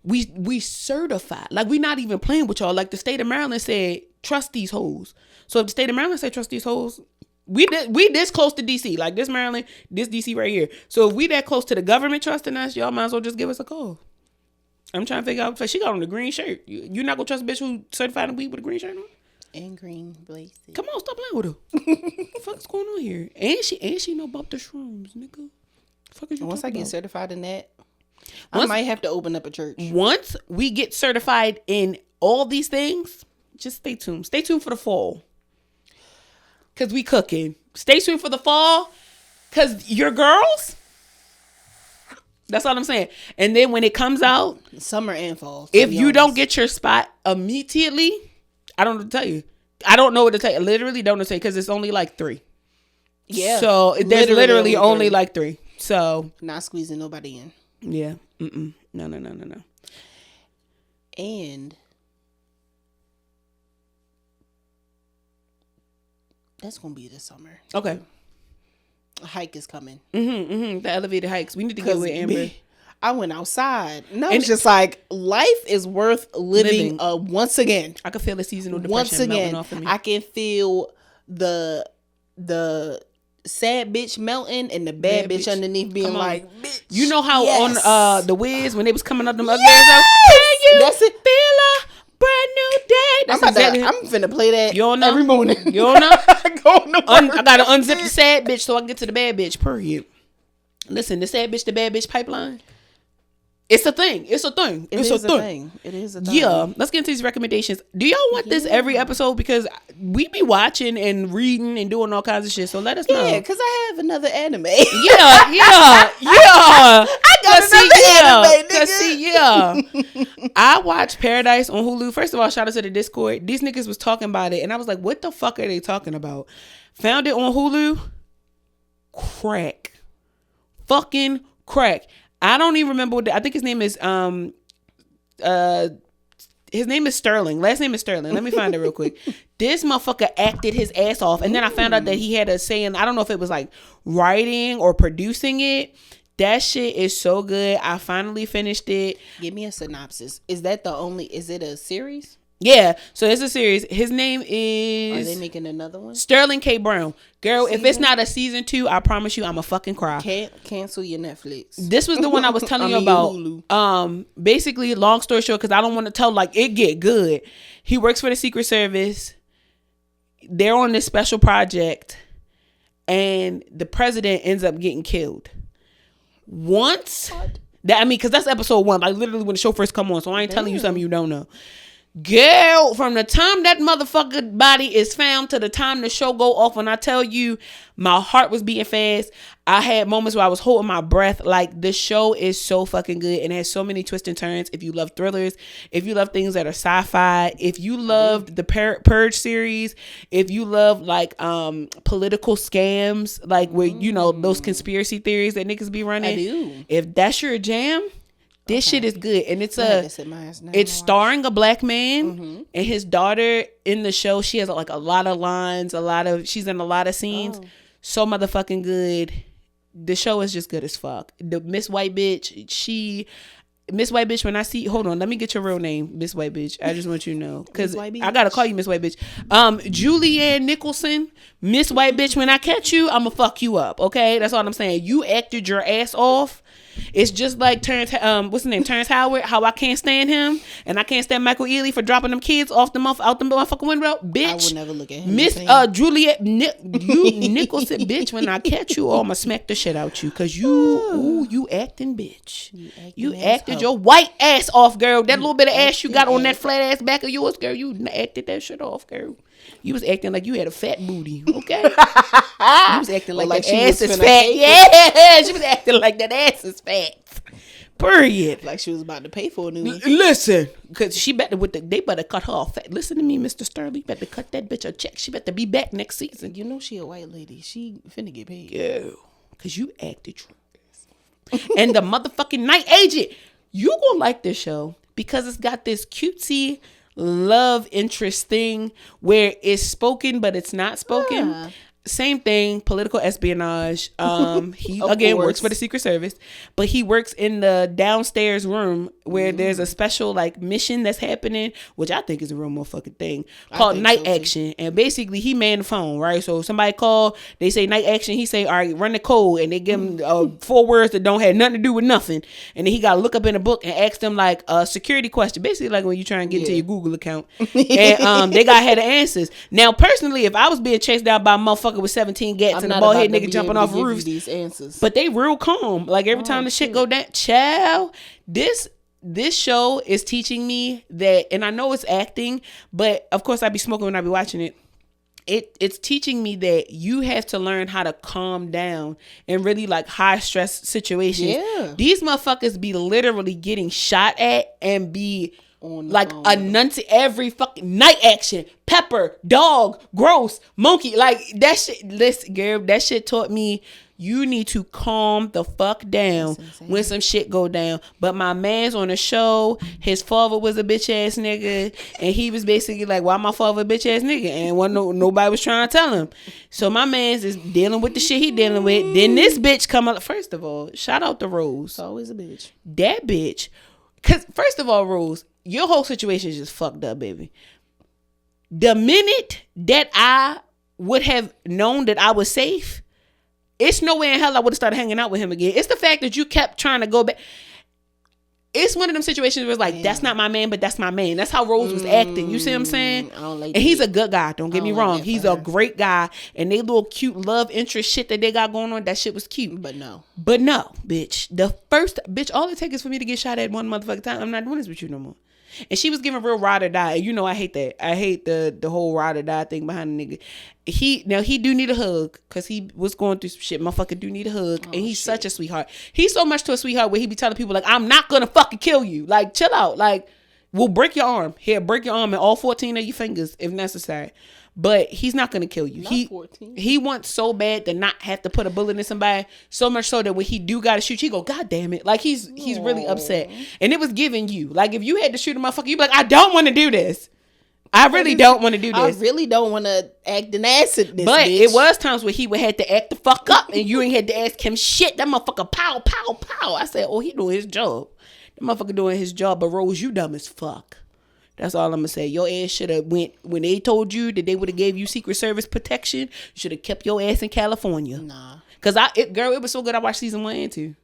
we certified. Like, we not even playing with y'all. Like, the state of Maryland said, trust these hoes. So if the state of Maryland said trust these hoes, we this close to DC. Like, this Maryland, this DC right here. So if we that close to the government trusting us, y'all might as well just give us a call. I'm trying to figure out. She got on the green shirt. You're not gonna trust a bitch who certified in weed with a green shirt on? And green blazes. Come on, stop playing with her. What the fuck is going on here? And she know about the shrooms, nigga. Fuck is you Once I get about? certified in that, I might have to open up a church. Once we get certified in all these things, just stay tuned. Stay tuned for the fall. Cause we cooking. Stay tuned for the fall. Cause your girls. That's all I'm saying. And then when it comes out, summer and fall. If you don't get your spot immediately, I don't know what to tell you. I don't know what to tell you. I literally don't know what to tell you, because it's only like 3. Yeah. So there's literally only like 3. So not squeezing nobody in. Yeah. No. And that's gonna be this summer. Okay. A hike is coming. The elevated hikes. We need to get with Amber. I went outside. And I was just like, life is worth living. Once again. I can feel the seasonal depression melting off of me. I can feel the sad bitch melting and the bad bitch underneath being like, bitch. You know how on The Wiz, when they was coming up them ugly that's it. Feel a brand new day. I'm finna play that every morning. You don't know? I gotta unzip the sad bitch so I can get to the bad bitch. Period. Listen, the sad bitch, the bad bitch pipeline. It's a thing. It is a thing. It is a thing. Yeah. Let's get into these recommendations. Do y'all want this every episode? Because we be watching and reading and doing all kinds of shit. So let us know. Yeah, because I have another anime. Yeah. I got another anime, nigga. I watched Paradise on Hulu. First of all, shout out to the Discord. These niggas was talking about it, and I was like, what the fuck are they talking about? Found it on Hulu. Crack. Fucking crack. I don't even remember I think his name is Sterling. Last name is Sterling. Let me find it real quick. This motherfucker acted his ass off. And then I found out that he had a saying, I don't know if it was like writing or producing it. That shit is so good. I finally finished it. Give me a synopsis. Is it a series? Yeah, so it's a series. His name is... Are they making another one? Sterling K. Brown. Girl, if it's not a season 2, I promise you I'ma fucking cry. Cancel your Netflix. This was the one I was telling you about. Hulu. Basically, long story short, because I don't want to tell, like, it get good. He works for the Secret Service. They're on this special project, and the president ends up getting killed. Once... because that's episode 1. Like, literally when the show first come on, so I ain't telling you something you don't know. Girl, from the time that motherfucker body is found to the time the show go off, when I tell you my heart was beating fast, I had moments where I was holding my breath. Like, the show is so fucking good and it has so many twists and turns. If you love thrillers, if you love things that are sci-fi, if you loved the Purge series, if you love like political scams, like where those conspiracy theories that niggas be running, I do. If that's your jam, this shit is good. And it's starring a black man and his daughter in the show. She has like a lot of lines, she's in a lot of scenes. so motherfucking good. The show is just good as fuck. The Miss White bitch, when I see, hold on, let me get your real name, Miss White bitch. I just want you to know, because I gotta call you Miss White bitch. Julianne Nicholson, Miss White bitch. When I catch you, I'ma fuck you up. Okay, that's all I'm saying. You acted your ass off. It's just like Terrence, what's his name? Terrence Howard. How I can't stand him, and I can't stand Michael Ealy for dropping them kids out the motherfucking window. Bitch, I would never look at him. Miss Juliet Nicholson, bitch. When I catch you, I'ma smack the shit out you, cause you acting, bitch. You acted your white ass off, girl. That little bit of ass you got on that flat ass back of yours, girl. You acted that shit off, girl. You was acting like you had a fat booty, okay? You was acting like that ass is fat. Yeah, she was acting like that ass is fat. Period. Like she was about to pay for a new one. Listen, because they better cut her off. Listen to me, Mr. Sterling. You better cut that bitch a check. She better be back next season. You know she a white lady. She finna get paid. Yeah, because you acted true. And the motherfucking night agent. You gonna like this show because it's got this cutesy love interest thing where it's spoken but it's not spoken. Same thing, political espionage. He again works for the Secret Service, but he works in the downstairs room where there's a special like mission that's happening, which I think is a real motherfucking thing, called Night Action. And basically he manned the phone, right? So if somebody call, they say Night Action, he say, all right, run the code, and they give him 4 words that don't have nothing to do with nothing, and then he got to look up in the book and ask them like a security question, basically like when you try and get into your Google account, and they got to have the answers. Now personally, if I was being chased down by a motherfucker with 17 gats and a bald head nigga jumping off roofs, these answers. But they real calm. Like every time the shit go down, child, this show is teaching me that, and I know it's acting, but of course I be smoking when I be watching it. It's teaching me that you have to learn how to calm down in really like high stress situations. Yeah. These motherfuckers be literally getting shot at and be like every fucking Night Action, pepper, dog, gross, monkey, like that shit. Listen, girl, that shit taught me you need to calm the fuck down when some shit go down. But my man's on the show, his father was a bitch ass nigga, and he was basically like, why my father a bitch ass nigga? And nobody was trying to tell him. So my man's is dealing with the shit he dealing with. Then this bitch come up. First of all, shout out to Rose. It's always a bitch. That bitch. Cause first of all, Rose, your whole situation is just fucked up, baby. The minute that I would have known that I was safe, it's no way in hell I would have started hanging out with him again. It's the fact that you kept trying to go back. It's one of them situations where it's like, that's not my man, but that's my man. That's how Rose was acting. You see what I'm saying? I don't like and he's a good guy. Don't get me wrong. He's a great guy. And they little cute love interest shit that they got going on, that shit was cute. But no, bitch. The first, bitch, all it takes is for me to get shot at one motherfucking time. I'm not doing this with you no more. And she was giving real ride or die. And you know I hate that. I hate the whole ride or die thing behind the nigga. He do need a hug because he was going through some shit. Motherfucker do need a hug. And he's such a sweetheart. He's so much to a sweetheart where he be telling people like, I'm not gonna fucking kill you. Like, chill out. Like, we'll break your arm. Here, break your arm and all 14 of your fingers if necessary. But he's not gonna kill you. He wants so bad to not have to put a bullet in somebody, so much so that when he do gotta shoot, he go, God damn it. Like he's really upset. And it was giving you. Like if you had to shoot a motherfucker, you'd be like, I don't want to do this. I really don't want to do this. I really don't want to act an ass at this. But bitch. It was times where he would have to act the fuck up and you ain't had to ask him shit. That motherfucker pow, pow, pow. I said, oh, he doing his job. That motherfucker doing his job, but Rose, you dumb as fuck. That's all I'm gonna say. Your ass should have went when they told you that they would have gave you Secret Service protection. You should have kept your ass in California. Nah, cause it was so good. I watched season 1 and 2.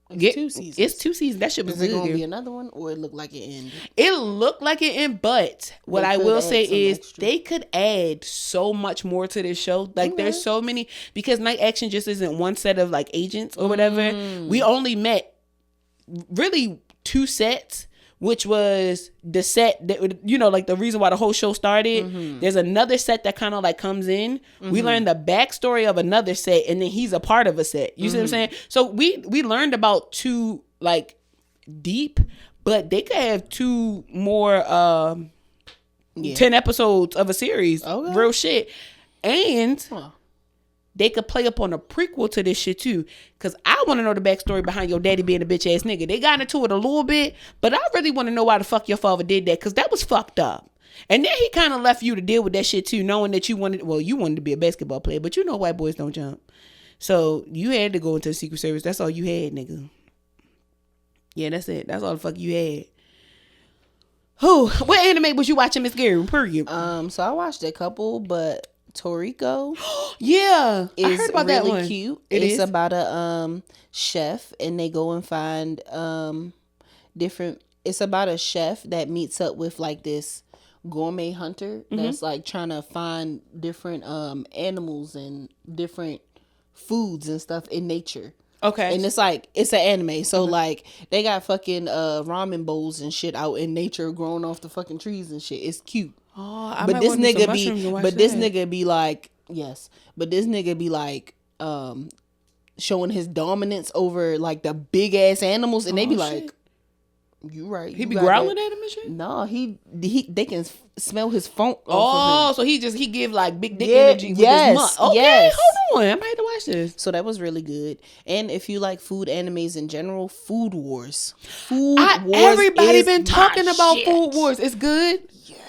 It's 2 seasons. It's 2 seasons. That shit was good. Is it gonna be another one, or it looked like it ended? It looked like it ended, but what I will say is extra. They could add so much more to this show. Like there's so many, because Night Action just isn't one set of like agents or whatever. We only met really 2 sets. Which was the set that, you know, like the reason why the whole show started. There's another set that kind of like comes in. We learned the backstory of another set, and then he's a part of a set. You see what I'm saying? So we learned about 2 like deep, but they could have 2 more 10 episodes of a series. Okay. Real shit. And they could play up on a prequel to this shit too. Cause I want to know the backstory behind your daddy being a bitch ass nigga. They got into it a little bit, but I really want to know why the fuck your father did that. Cause that was fucked up. And then he kind of left you to deal with that shit too, knowing that you wanted to be a basketball player, but you know white boys don't jump. So you had to go into the Secret Service. That's all you had, nigga. Yeah, that's it. That's all the fuck you had. Who? What anime was you watching, Miss Gary? Period. So I watched a couple, but Toriko yeah, is I heard about really that one. cute. It's about a chef, and they go and find different. It's about a chef that meets up with like this gourmet hunter that's like trying to find different animals and different foods and stuff in nature. Okay. And it's like, it's an anime. So like they got fucking ramen bowls and shit out in nature growing off the fucking trees and shit. It's cute. Oh, I But might this want me some nigga mushrooms be and watch but this that. nigga be like, yes. But this nigga be like showing his dominance over like the big ass animals, and they be like, shit. you right. He you be got growling that. at him and shit? No, they can smell his funk off of Oh, him. so he give like big dick Yeah, energy with yes, his mouth. Okay, yes. hold on. I might have to watch this. So that was really good. And if you like food animes in general, Food Wars. Everybody Everybody been talking about Food Wars. It's good.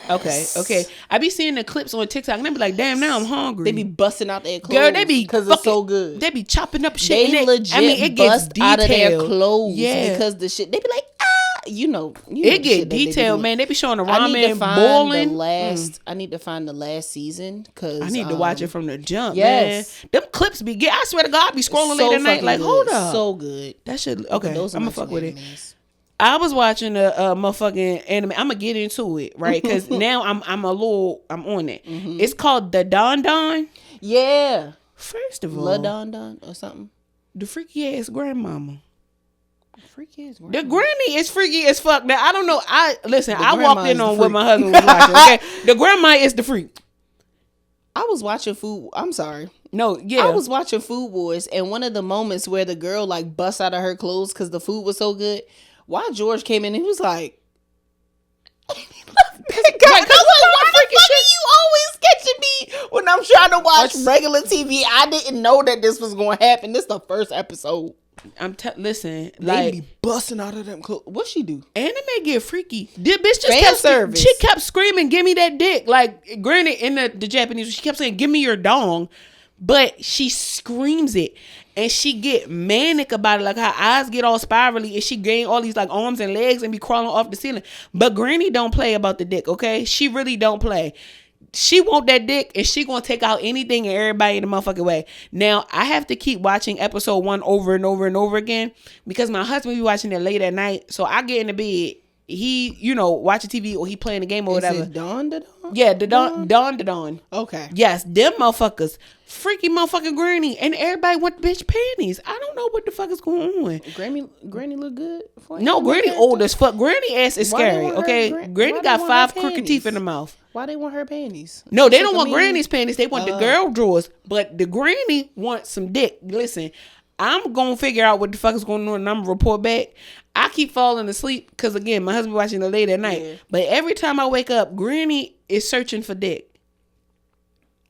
Yes. Okay. I be seeing the clips on TikTok and they be like, damn, now I'm hungry. They be busting out their clothes. Girl, they be because it's so good. They be chopping up shit. They and legit it gets bust detailed. out of their clothes because the shit. They be like, you know it the get shit that they be detailed, doing. man. They be showing the I need to ramen find boiling. the last. I need to find the last season because I need to watch it from the jump, yes. man. Them clips be get. I swear to God, I be scrolling so late at night fucking like, good. hold up, so good. that shit. Okay, I'm Those are gonna my fuck two with it. animes. I was watching a motherfucking anime. I'm gonna get into it, right? Because now I'm on it. It's called the Don Don. Yeah, First of all, La Don Don or something. the freaky ass grandmama. Freaky as The granny is freaky as fuck. Now I don't know. I grandma walked is in the on what freak. my husband was watching. Okay, the grandma is the freak. I was watching Food. I'm sorry. No, yeah, I was watching Food Wars, and one of the moments where the girl like busts out of her clothes because the food was so good. Why George came in, he was like, "God, why the fuck are you always catching me when I'm trying to watch regular TV? I didn't know that this was going to happen. This is the first episode. listen, They like be busting out of them clothes. What she do? anime get freaky. The bitch just Fan kept service. She kept screaming, "Give me that dick!" Like, granted, in the Japanese, she kept saying, "Give me your dong," but she screams it, and she get manic about it. Like her eyes get all spirally, and she gain all these like arms and legs and be crawling off the ceiling. But Granny don't play about the dick. Okay, she really don't play. She want that dick, and she gonna take out anything and everybody in the motherfucking way. Now I have to keep watching episode 1 over and over and over again because my husband be watching it late at night. So I get in the bed, he watching TV or he playing the game or whatever. Is it Dawn? Yeah, the Dawn. Okay. Yes, them motherfuckers, freaky motherfucking Granny, and everybody want bitch panties. I don't know what the fuck is going on. Granny look good? For No, anime Granny character? old as fuck. Granny ass is Why they scary. want her Okay, why Granny they got want 5 her crooked panties? teeth in the mouth. Why they want her panties? No, they She's don't a want mean- Granny's panties. They want the girl drawers. But the Granny wants some dick. Listen, I'm going to figure out what the fuck is going on and I'm going to report back. I keep falling asleep because, again, my husband watching it late at night. Yeah. But every time I wake up, Granny is searching for dick.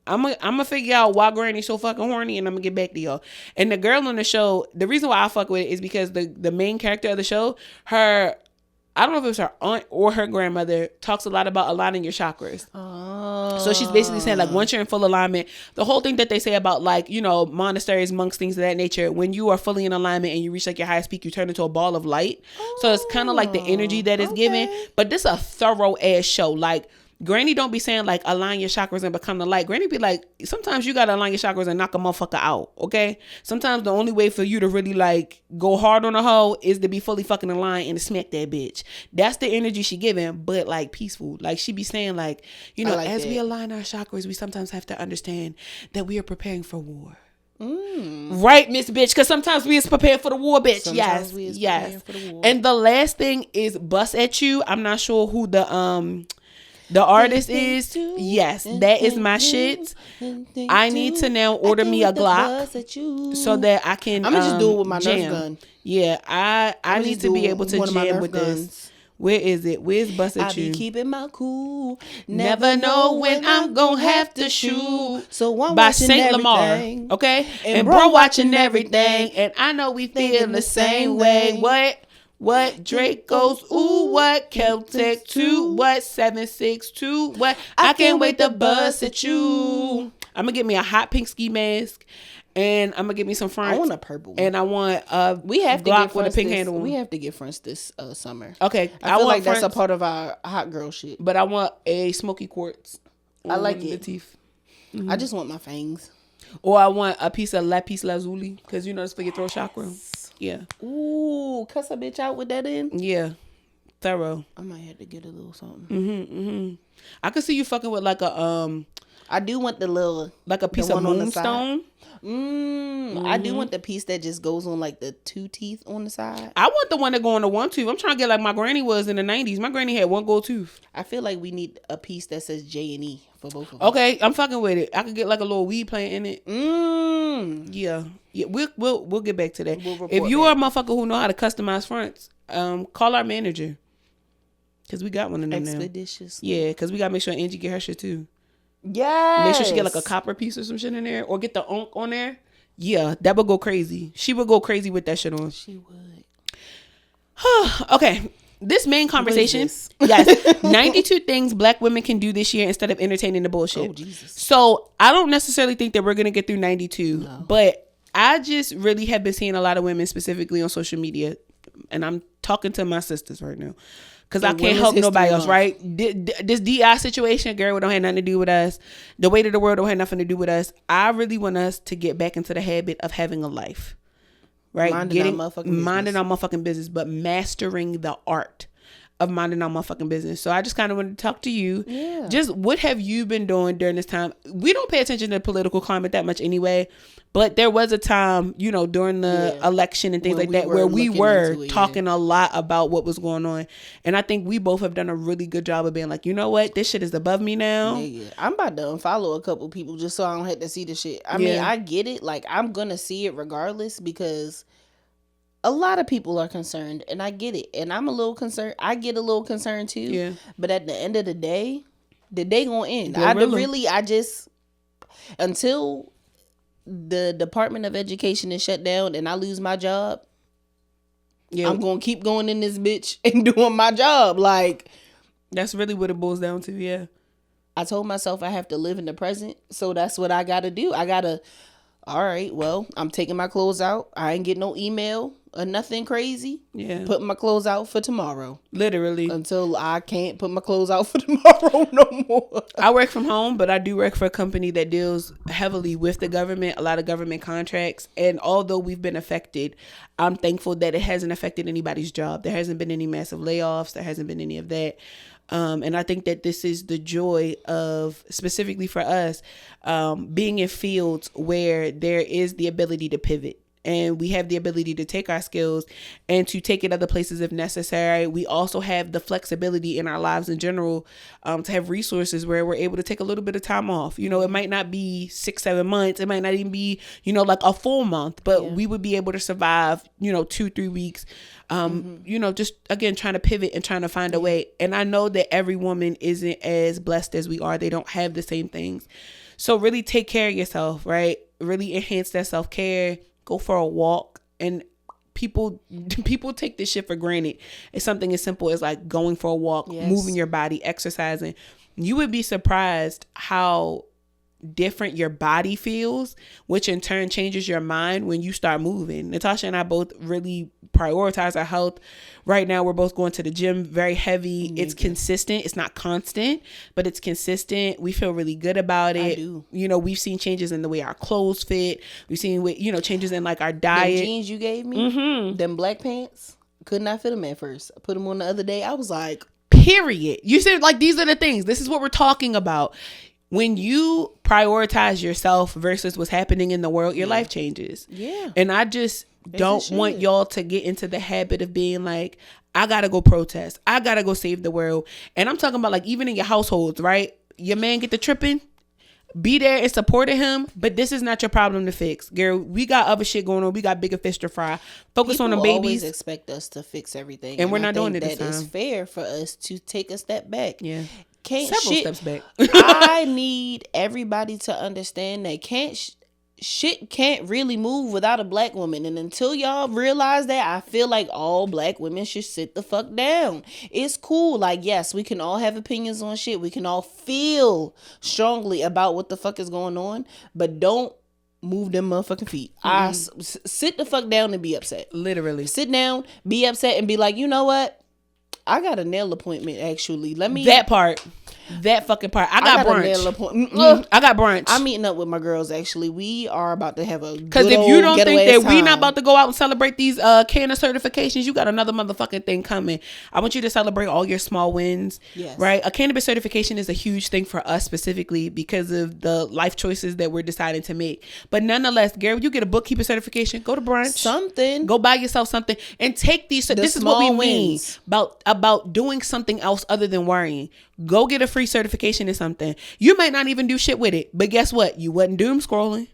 I'm gonna figure out why Granny's so fucking horny, and I'm gonna get back to y'all. And the girl on the show, the reason why I fuck with it is because the main character of the show, I don't know if it was her aunt or her grandmother, talks a lot about aligning your chakras. Oh. So she's basically saying, like, once you're in full alignment, the whole thing that they say about, like, monasteries, monks, things of that nature, when you are fully in alignment and you reach, like, your highest peak, you turn into a ball of light. Oh. So it's kind of like the energy that is given. But this is a thorough ass show. Like, Granny don't be saying, like, align your chakras and become the light. Granny be like, sometimes you gotta align your chakras and knock a motherfucker out, okay? Sometimes the only way for you to really, like, go hard on a hoe is to be fully fucking aligned and to smack that bitch. That's the energy she giving, but, like, peaceful. Like, she be saying, like, we align our chakras, we sometimes have to understand that we are preparing for war. Right, Miss Bitch, because sometimes we is prepared for the war, bitch. Sometimes yes. For the war. And the last thing is Bust at You. I'm not sure who the artist is. Yes, that is my shit. I need to now order me a Glock so that I can. I'm gonna just do it with my jam. Nerf gun. Yeah, I need to be able to jam with this. Where is it? Where's Bust at You? I be keeping my cool. Never know when I'm gonna have to shoot. So I'm by watching Saint Lamar. everything. Okay, and bro watching everything, and I know we feel the same way. What Drake goes, ooh, what Celtic 2, what 762, what I can't wait to bust at you. I'm gonna get me a hot pink ski mask, and I'm gonna get me some fronts. I want a purple one. And I want a we have to Glock get with a pink this, handle. We have to get fronts this summer. Okay, I feel like fronts, that's a part of our hot girl shit. But I want a smoky quartz. I like the it. Teeth. Mm-hmm. I just want my fangs. Or I want a piece of lapis lazuli, because you know it's for your throat chakra. Yeah. Ooh, cuss a bitch out with that in? Yeah. Thorough. I might have to get a little something. I could see you fucking with like a I do want the little like a piece of moonstone. I do want the piece that just goes on like the 2 teeth on the side. I want the one that go on the 1 tooth. I'm trying to get like my granny was in the 90s. My granny had 1 gold tooth. I feel like we need a piece that says J&E for both of us. Okay, I'm fucking with it. I could get like a little weed plant in it. Yeah. We'll get back to that. If you are a motherfucker who know how to customize fronts, call our manager, because we got one of them Expeditious. now. Yeah, because we gotta make sure Angie get her shit too. Yes. Make sure she get like a copper piece or some shit in there, or get the onk on there. Yeah, that would go crazy. She would go crazy with that shit on. She would. Okay, this main conversation. Yes, 92 things Black women can do this year instead of entertaining the bullshit. Oh, Jesus. So I don't necessarily think that we're gonna get through 92, but I just really have been seeing a lot of women, specifically on social media, and I'm talking to my sisters right now, because I can't help nobody else, right? This DI situation, girl, don't have nothing to do with us. The weight of the world don't have nothing to do with us. I really want us to get back into the habit of having a life, right? Minding our motherfucking business, but mastering the art of minding our motherfucking business. So I just kind of want to talk to you. Yeah. Just what have you been doing during this time? We don't pay attention to the political climate that much anyway, but there was a time, you know, during the election and things like that, where we were talking a lot about what was going on. And I think we both have done a really good job of being like, you know what, this shit is above me now. Yeah. I'm about to unfollow a couple people just so I don't have to see the shit. I mean, I get it. Like, I'm going to see it regardless, because a lot of people are concerned, and I get it. And I'm a little concerned. I get a little concerned too. Yeah. But at the end of the day gonna end. I just, until the Department of Education is shut down and I lose my job, I'm gonna keep going in this bitch and doing my job. Like, that's really what it boils down to. Yeah. I told myself I have to live in the present, so that's what I gotta do. All right, well, I'm taking my clothes out. I ain't getting no email or nothing crazy. Yeah. Putting my clothes out for tomorrow. Literally. Until I can't put my clothes out for tomorrow no more. I work from home, but I do work for a company that deals heavily with the government, a lot of government contracts. And although we've been affected, I'm thankful that it hasn't affected anybody's job. There hasn't been any massive layoffs. There hasn't been any of that. And I think that this is the joy of, specifically for us, being in fields where there is the ability to pivot. And we have the ability to take our skills and to take it other places if necessary. We also have the flexibility in our lives in general to have resources where we're able to take a little bit of time off. You know, it might not be 6-7 months. It might not even be, you know, like a full month, but we would be able to survive, you know, 2-3 weeks. You know, just again, trying to pivot and trying to find a way. And I know that every woman isn't as blessed as we are. They don't have the same things. So really take care of yourself, right? Really enhance that self-care. Go for a walk. And people take this shit for granted. It's something as simple as like going for a walk, moving your body, exercising. You would be surprised how different your body feels, which in turn changes your mind when you start moving. Natasha and I both really prioritize our health. Right now, we're both going to the gym very heavy. It's consistent. It's not constant, but it's consistent. We feel really good about it. I do. You know, we've seen changes in the way our clothes fit. We've seen, you know, changes in like our diet. Them jeans you gave me, them black pants, could not fit them at first. I put them on the other day. I was like, period. You said like, these are the things. This is what we're talking about. When you prioritize yourself versus what's happening in the world, your life changes. Yeah. And I just don't want y'all to get into the habit of being like, I gotta go protest. I gotta go save the world. And I'm talking about like even in your households, right? Your man get the tripping, be there and supporting him, but this is not your problem to fix. Girl, we got other shit going on. We got bigger fish to fry. Focus on the babies. People always expect us to fix everything. And we're not doing it this time. That is fair for us to take a step back. Yeah. Several steps back. I need everybody to understand that shit can't really move without a black woman. And until y'all realize that, I feel like all black women should sit the fuck down. It's cool. Like, yes, we can all have opinions on shit. We can all feel strongly about what the fuck is going on, but don't move them motherfucking feet. Sit the fuck down and be upset. Literally. Sit down, be upset, and be like, you know what? I got a nail appointment, actually. That fucking part. I got brunch. I got brunch. I'm meeting up with my girls, actually. We are about to have a because if you don't think that we not about to go out and celebrate these canna certifications, you got another motherfucking thing coming. I want you to celebrate all your small wins. Yes. Right? A cannabis certification is a huge thing for us specifically because of the life choices that we're deciding to make. But nonetheless, Gary, you get a bookkeeper certification, go to brunch. Something. Go buy yourself something and take these. This is what we mean about doing something else other than worrying. Go get a free certification in something. You might not even do shit with it, but guess what? You wasn't doom scrolling.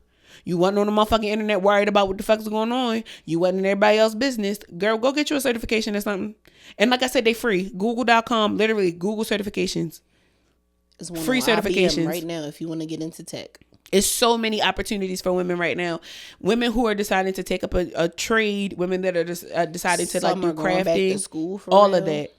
You wasn't on the motherfucking internet worried about what the fuck's going on. You wasn't in everybody else's business. Girl, go get you a certification or something. And like I said, they free. Google.com, literally Google certifications. It's one free on certifications IBM right now if you want to get into tech. It's so many opportunities for women right now. Women who are deciding to take up a trade, women that are just deciding to like do crafting, back to school for all real. of that.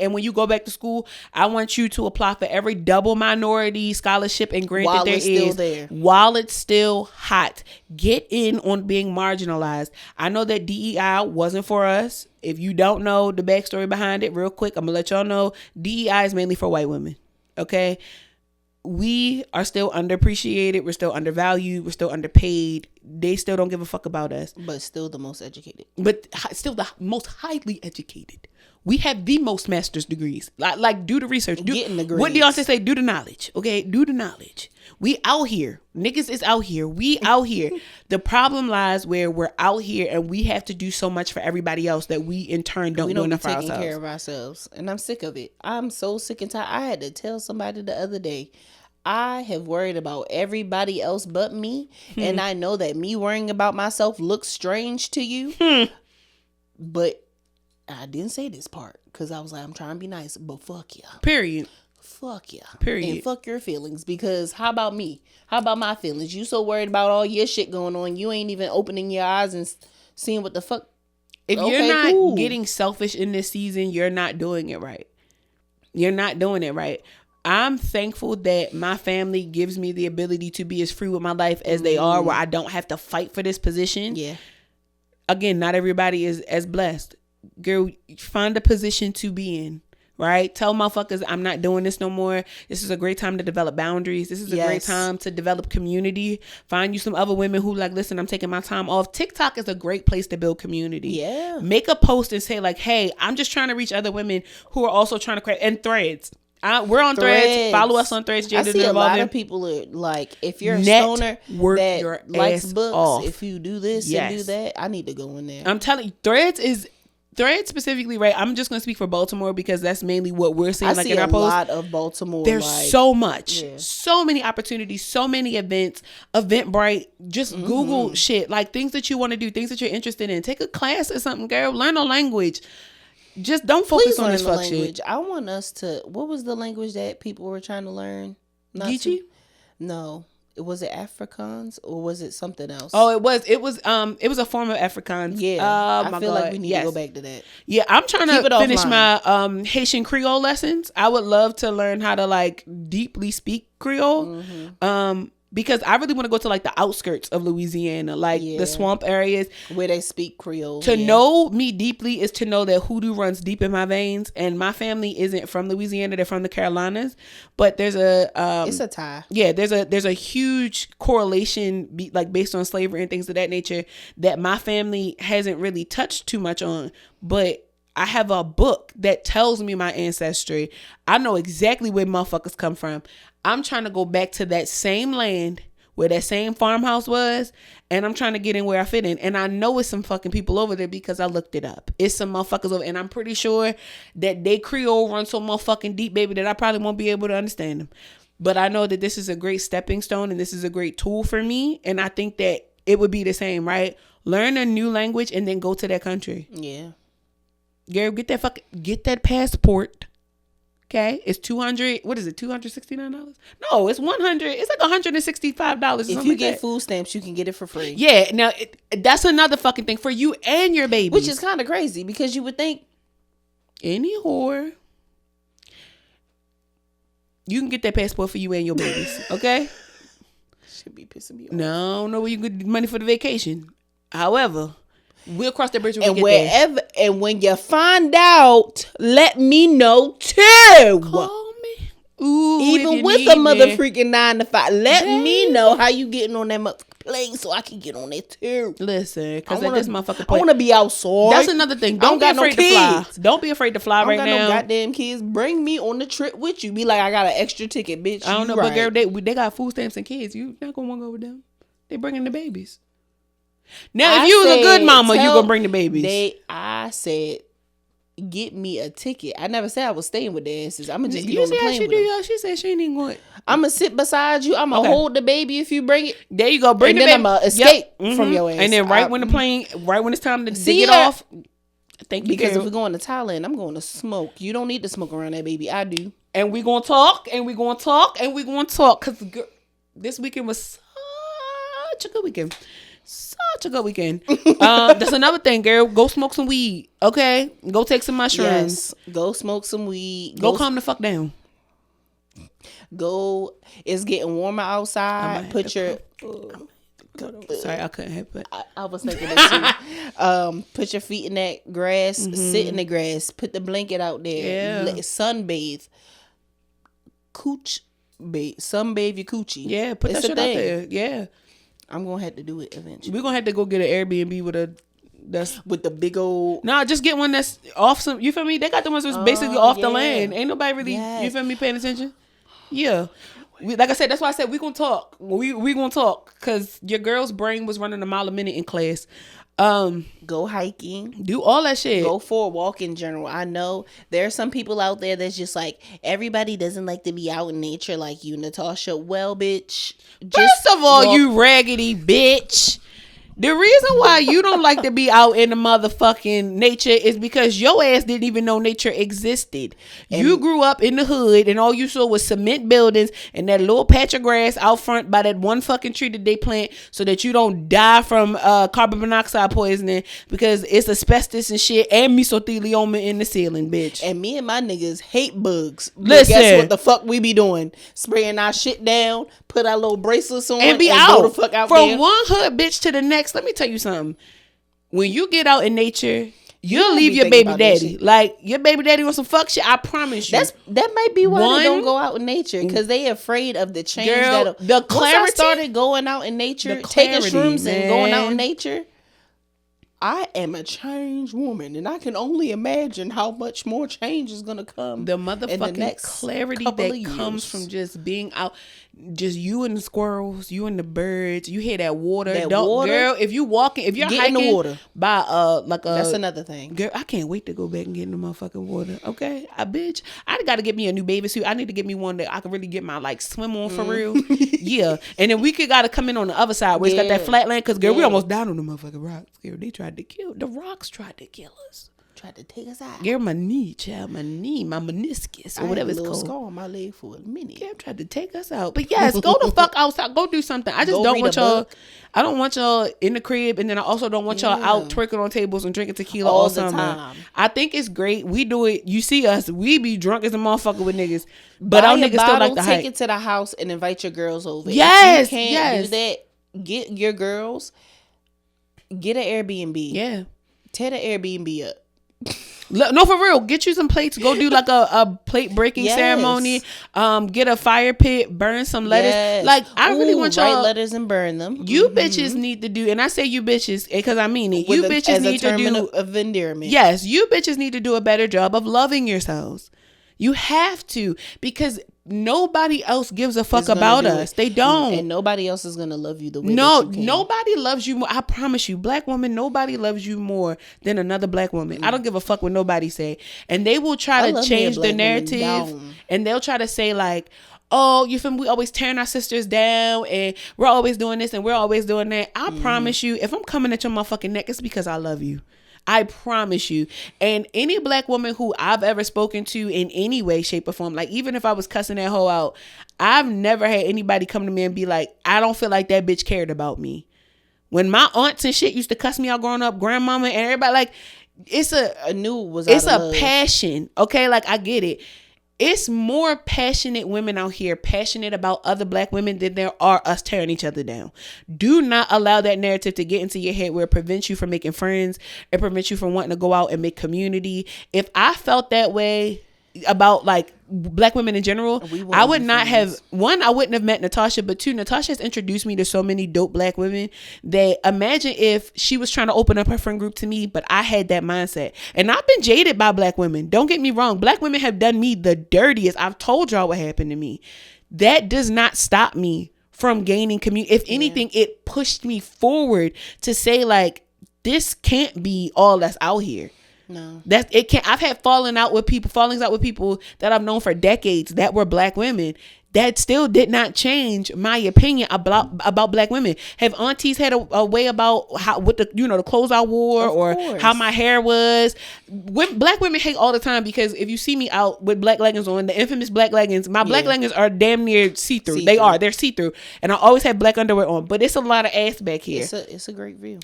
And when you go back to school, I want you to apply for every double minority scholarship and grant while that there it's still is there. while it's still hot. Get in on being marginalized. I know that DEI wasn't for us. If you don't know the backstory behind it, real quick, I'm gonna let y'all know DEI is mainly for white women. Okay. We are still underappreciated. We're still undervalued. We're still underpaid. They still don't give a fuck about us. But still the most educated. But still the most highly educated. We have the most master's degrees. Like do the research. Getting the grades. What Beyonce say? Do the knowledge. Okay? Do the knowledge. We out here. Niggas is out here. We out here. The problem lies where we're out here and we have to do so much for everybody else that we in turn don't do enough for ourselves. Taking care of ourselves. And I'm sick of it. I'm so sick and tired. I had to tell somebody the other day, I have worried about everybody else but me. And I know that me worrying about myself looks strange to you. But I didn't say this part because I was like, I'm trying to be nice. But fuck yeah. Period. Fuck yeah. Period. And fuck your feelings, because how about me? How about my feelings? You so worried about all your shit going on. You ain't even opening your eyes and seeing what the fuck. If you're not getting selfish in this season, you're not doing it right. You're not doing it right. I'm thankful that my family gives me the ability to be as free with my life as they are, where I don't have to fight for this position. Yeah. Again, not everybody is as blessed. Girl, find a position to be in, right? Tell motherfuckers I'm not doing this no more. This is a great time to develop boundaries. This is a great time to develop community. Find you some other women who like, listen, I'm taking my time off. TikTok is a great place to build community. Yeah. Make a post and say like, hey, I'm just trying to reach other women who are also trying to create, and Threads. We're on Threads. Follow us on Threads. Jaded. I see a lot of people are like, if you're a stoner that likes books, off. If you do this and do that, I need to go in there. I'm telling you, Threads specifically, right? I'm just going to speak for Baltimore because that's mainly what we're seeing. In our post. I see a lot of Baltimore. There's so much, so many opportunities, so many events, Eventbrite. Just Google shit, like things that you want to do, things that you're interested in. Take a class or something, girl. Learn a language. Just don't focus on this fuck shit. I want us to. What was the language that people were trying to learn? Geechee? No. Was it Afrikaans or was it something else? Oh, it was a form of Afrikaans. Yeah. I feel like we need to go back to that. Yeah, I'm trying to finish my Haitian Creole lessons. I would love to learn how to like deeply speak Creole. Because I really want to go to like the outskirts of Louisiana, like the swamp areas where they speak Creole. To know me deeply is to know that hoodoo runs deep in my veins, and my family isn't from Louisiana; they're from the Carolinas. But there's it's a tie. Yeah, there's a huge correlation, like based on slavery and things of that nature, that my family hasn't really touched too much on, but. I have a book that tells me my ancestry. I know exactly where motherfuckers come from. I'm trying to go back to that same land where that same farmhouse was, and I'm trying to get in where I fit in. And I know it's some fucking people over there because I looked it up. It's some motherfuckers over, and I'm pretty sure that they Creole run so motherfucking deep, baby, that I probably won't be able to understand them. But I know that this is a great stepping stone, and this is a great tool for me. And I think that it would be the same, right? Learn a new language and then go to that country. Yeah. Gary, get that passport. Okay, it's 200. What is it? $269? No, it's 100. It's like $165. If you get food stamps, you can get it for free. Yeah, now that's another fucking thing for you and your baby, which is kind of crazy because you would think any whore, you can get that passport for you and your babies. Okay, should be pissing me off. No, where you get money for the vacation. However, we'll cross that bridge when we get wherever, there. And when you find out, let me know too. Call me. Ooh, even with a motherfucking 9 to 5, let me know how you getting on that plane so I can get on it too. Listen, because this motherfucking plane, I want to be outside. That's another thing. Don't be afraid to fly. Don't be afraid to fly right now. I don't got no goddamn kids. Bring me on the trip with you. Be like, I got an extra ticket, bitch. I don't know, but girl, they got food stamps and kids. You not gonna want to go with them. They bringing the babies. Now, if you was a good mama, you gonna bring the babies. I said, get me a ticket. I never said I was staying with the asses. I'm gonna just get on the plane with them. She said she ain't even going. I'm gonna sit beside you. I'm gonna hold the baby if you bring it. There you go. Bring the baby. I'm gonna escape from your ass. And then when it's time to get off. Thank you. Because if we're going to Thailand, I'm going to smoke. You don't need to smoke around that baby. I do. And we're gonna talk. And we're gonna talk. And we're gonna talk. Cause this weekend was such a good weekend. Such a good weekend. That's another thing, girl. Go smoke some weed, okay? Go take some mushrooms. Yes. Go smoke some weed. Go calm the fuck down. Go. It's getting warmer outside. Put your. Sorry, I couldn't help it. I was thinking that too. Put your feet in that grass. Sit in the grass. Put the blanket out there. Yeah. Sunbathe. Sunbathe your coochie. Yeah, put that shit out there. Yeah. I'm gonna have to do it eventually. We're gonna have to go get an Airbnb with the big old. Nah, just get one that's off some. You feel me? They got the ones that's basically off the land. Ain't nobody really. You feel me? Paying attention. Yeah. Like I said, that's why I said we gonna talk. We gonna talk because your girl's brain was running a mile a minute in class. Go hiking, do all that shit, go for a walk in general. I know there are some people out there that's just like, everybody doesn't like to be out in nature like you, Natasha. Well, bitch, first of all, you raggedy bitch. The reason why you don't like to be out in the motherfucking nature is because your ass didn't even know nature existed. You grew up in the hood and all you saw was cement buildings and that little patch of grass out front by that one fucking tree that they plant so that you don't die from carbon monoxide poisoning because it's asbestos and shit and mesothelioma in the ceiling, bitch. And me and my niggas hate bugs. Listen. Guess what the fuck we be doing? Spraying our shit down, put our little bracelets on and be and out. Go the fuck out from there. One hood bitch to the next. Let me tell you something. When you get out in nature, you'll leave your baby daddy. Like, your baby daddy on some fuck shit, I promise you. That might be why they don't go out in nature, because they afraid of the change. Girl, the clarity. Once I started going out in nature, taking shrooms and going out in nature, I am a changed woman, and I can only imagine how much more change is going to come. The motherfucking clarity that comes from just being out, just you and the squirrels, you and the birds. You hear that water. Girl, if you're hiking in the water by that's another thing. Girl, I can't wait to go back and get in the motherfucking water. Okay, I got to get me a new bathing suit. I need to get me one that I can really get my swim on for real. Yeah, and then we gotta come in on the other side where it's got that flat land, because girl, we almost down on the motherfucking rocks. Girl, the rocks tried to kill us. Tried to take us out. Girl, my knee, my meniscus, or whatever it's called. Scar on my leg for a minute. Girl, tried to take us out. But yes, go the fuck outside. Go do something. I just don't want y'all. I don't want y'all in the crib, and then I also don't want y'all out twerking on tables and drinking tequila all the time. I think it's great. We do it. You see us. We be drunk as a motherfucker with niggas, but our niggas still like to hike. Take it to the house and invite your girls over. Yes, if you can't do that, get your girls. Get an Airbnb. Yeah. Tear the Airbnb up. No, for real. Get you some plates. Go do like a plate breaking ceremony. Get a fire pit. Burn some letters. Yes. Like, I really want y'all write letters and burn them. You bitches need to do, and I say you bitches because I mean it. You bitches need to do of endearment. Yes, you bitches need to do a better job of loving yourselves. You have to, because nobody else gives a fuck about us. They don't. And nobody else is going to love you the way that you can. Nobody loves you more. I promise you, black woman, nobody loves you more than another black woman. I don't give a fuck what nobody say. And they will try to change the narrative, and they'll try to say like, oh, you feel me? We always tearing our sisters down, and we're always doing this and we're always doing that. I promise you, if I'm coming at your motherfucking neck, it's because I love you. I promise you. And any black woman who I've ever spoken to in any way, shape, or form, like even if I was cussing that hoe out, I've never had anybody come to me and be like, I don't feel like that bitch cared about me. When my aunts and shit used to cuss me out growing up, grandmama and everybody, like, it's a passion. Okay, like I get it. It's more passionate women out here passionate about other black women than there are us tearing each other down. Do not allow that narrative to get into your head where it prevents you from making friends. It prevents you from wanting to go out and make community. If I felt that way about like black women in general, I would not have, one, I wouldn't have met Natasha, but two, Natasha has introduced me to so many dope black women that imagine if she was trying to open up her friend group to me, but I had that mindset. And I've been jaded by black women. Don't get me wrong. Black women have done me the dirtiest. I've told y'all what happened to me. That does not stop me from gaining community. If anything, it pushed me forward to say like, this can't be all that's out here. No, that's it. Can't. I've had fallings out with people that I've known for decades that were black women. That still did not change my opinion about black women. Have aunties had a way about how with the clothes I wore or how my hair was? Black women hate all the time because if you see me out with black leggings on, the infamous black leggings, my black leggings are damn near see-through. They're see-through, and I always have black underwear on. But it's a lot of ass back here. It's a great view.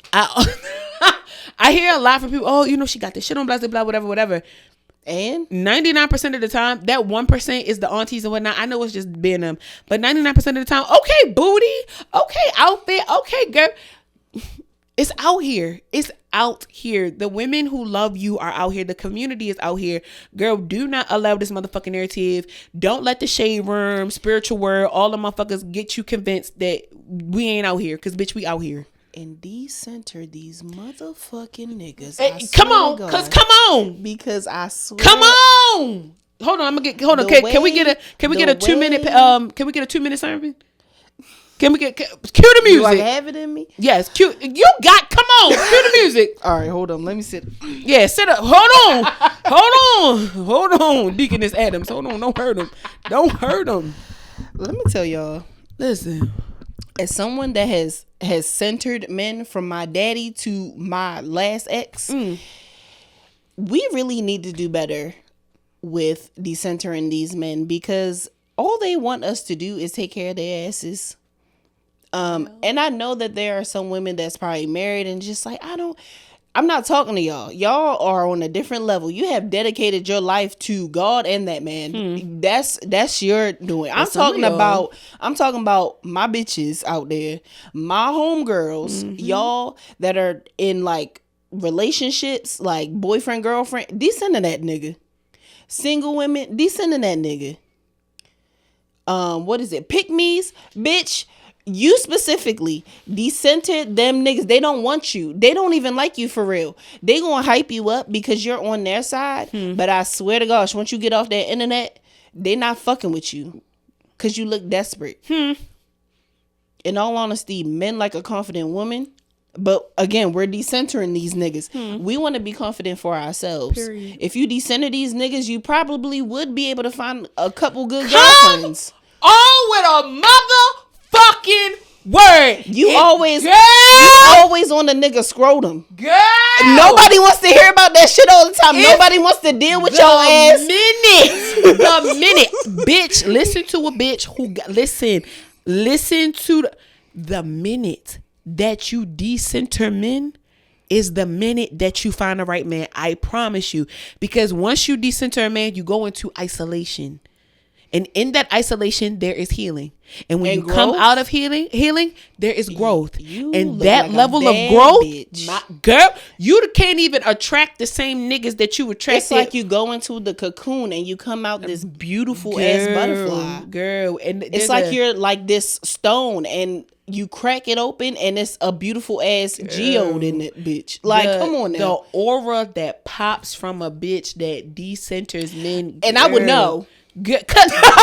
I hear a lot from people, oh, she got this shit on, blah, blah, blah, whatever. And 99% of the time, that 1% is the aunties and whatnot. I know it's just being them. But 99% of the time, okay, booty, okay, outfit, okay, girl. It's out here. It's out here. The women who love you are out here. The community is out here. Girl, do not allow this motherfucking narrative. Don't let the shade room, spiritual world, all the motherfuckers get you convinced that we ain't out here. Because, bitch, we out here. And decenter these motherfucking niggas. Hey, come on, because I swear. Come on. Hold on, Can we get a 2 minute? Can we get a 2 minute sermon? Can we cue the music? Do I have it in me? Yes, cue. Come on, cue the music. All right, hold on. Let me sit. Yeah, sit up. Hold on, Deaconess Adams. Hold on, don't hurt him. Let me tell y'all. Listen. As someone that has centered men from my daddy to my last ex, we really need to do better with decentering these men because all they want us to do is take care of their asses. And I know that there are some women that's probably married and just like, I'm not talking to y'all. Y'all are on a different level. You have dedicated your life to God and that man. That's your doing. I'm talking about my bitches out there, my homegirls, y'all that are in like relationships, like boyfriend, girlfriend, descending that nigga. Single women, descending that nigga. What is it? Pick me's, bitch. You specifically decentered them niggas. They don't want you. They don't even like you for real. They gonna hype you up because you're on their side. But I swear to gosh, once you get off that internet, they not fucking with you because you look desperate. In all honesty, men like a confident woman. But again, we're decentering these niggas. We want to be confident for ourselves. Period. If you decenter these niggas, you probably would be able to find a couple good girlfriends. On with a motherfucking word. You always on the nigga scrotum. Girl. Nobody wants to hear about that shit all the time. Nobody wants to deal with your ass. The minute. Bitch, listen to a bitch who listen to the minute that you decenter men is the minute that you find the right man. I promise you. Because once you decenter a man, you go into isolation. And in that isolation, there is healing. And when you come out of healing, there is growth. And that like level of growth, girl, you can't even attract the same niggas that you attracted. It's like you go into the cocoon and you come out this beautiful ass butterfly. Girl. And it's like you're like this stone and you crack it open and it's a beautiful ass geode in it, bitch. Like, come on now. The aura that pops from a bitch that decenters men. And I would know. Good, cause motherfucking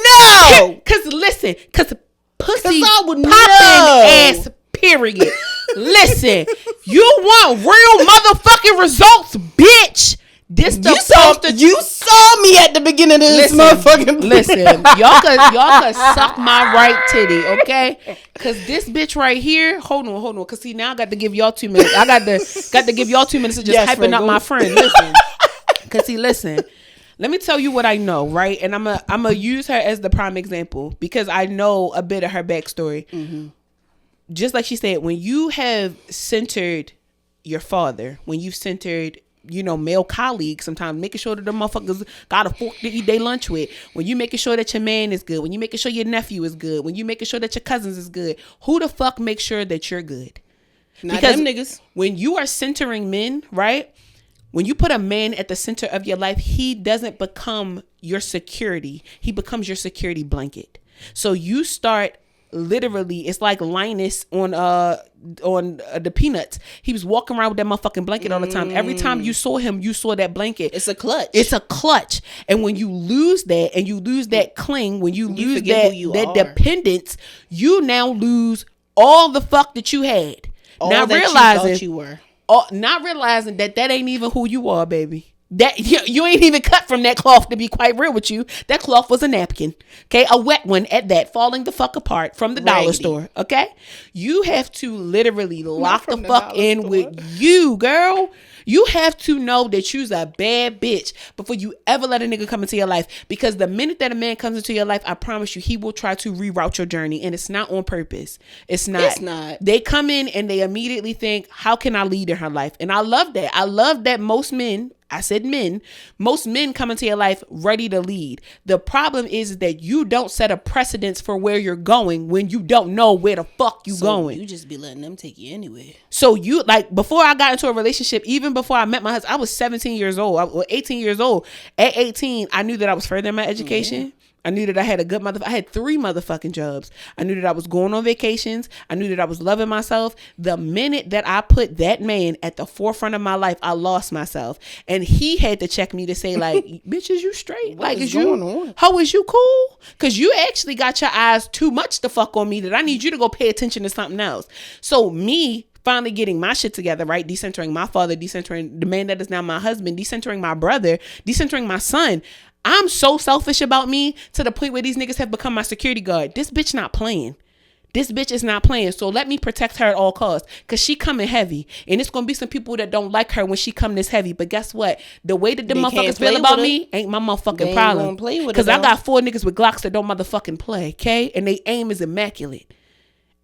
no. Cause pussy popping ass. Period. Listen, you want real motherfucking results, bitch? You saw me at the beginning of this motherfucking. Listen, y'all could suck my right titty, okay? Cause this bitch right here. Hold on. Cause see, now I got to give y'all 2 minutes. I got to give y'all 2 minutes of just hyping up my friend. Listen, cause see, listen. Let me tell you what I know, right? And I'm gonna use her as the prime example because I know a bit of her backstory. Mm-hmm. Just like she said, when you have centered your father, when you've centered, male colleagues, sometimes making sure that the motherfuckers got a fork to eat their lunch with, when you making sure that your man is good, when you making sure your nephew is good, when you making sure that your cousins is good, who the fuck makes sure that you're good? Not because them niggas. When you are centering men, right? When you put a man at the center of your life, he doesn't become your security. He becomes your security blanket. So you start literally, it's like Linus on the Peanuts. He was walking around with that motherfucking blanket all the time. Every time you saw him, you saw that blanket. It's a clutch. And when you lose that, and you lose that cling, when you lose that dependence, you now lose all the fuck that you had. All that you thought you were. Not realizing that ain't even who you are, baby. That you ain't even cut from that cloth, to be quite real with you. That cloth was a napkin, okay, a wet one at that, falling the fuck apart from the dollar store. Okay, you have to literally lock the fuck in with you, girl. You have to know that you's a bad bitch before you ever let a nigga come into your life. Because the minute that a man comes into your life, I promise you, he will try to reroute your journey. And it's not on purpose. It's not. They come in and they immediately think, how can I lead in her life? And I love that. I love that most men come into your life ready to lead. The problem is that you don't set a precedence for where you're going when you don't know where the fuck you going. You just be letting them take you anywhere. So you, like, before I got into a relationship, even before I met my husband, I was 17 years old, 18 years old. At 18, I knew that I was furthering my education. I knew that I had I had 3 motherfucking jobs. I knew that I was going on vacations. I knew that I was loving myself. The minute that I put that man at the forefront of my life, I lost myself. And he had to check me to say, like, bitch, is you straight? What is going on? How is you cool? Because you actually got your eyes too much to fuck on me that I need you to go pay attention to something else. So me finally getting my shit together, right? Decentering my father, decentering the man that is now my husband, decentering my brother, decentering my son. I'm so selfish about me to the point where these niggas have become my security guard. This bitch not playing. This bitch is not playing. So let me protect her at all costs. Because she coming heavy. And it's going to be some people that don't like her when she come this heavy. But guess what? The way that the motherfuckers feel about me ain't my motherfucking problem. Because I got 4 niggas with Glocks that don't motherfucking play. Okay? And they aim is immaculate.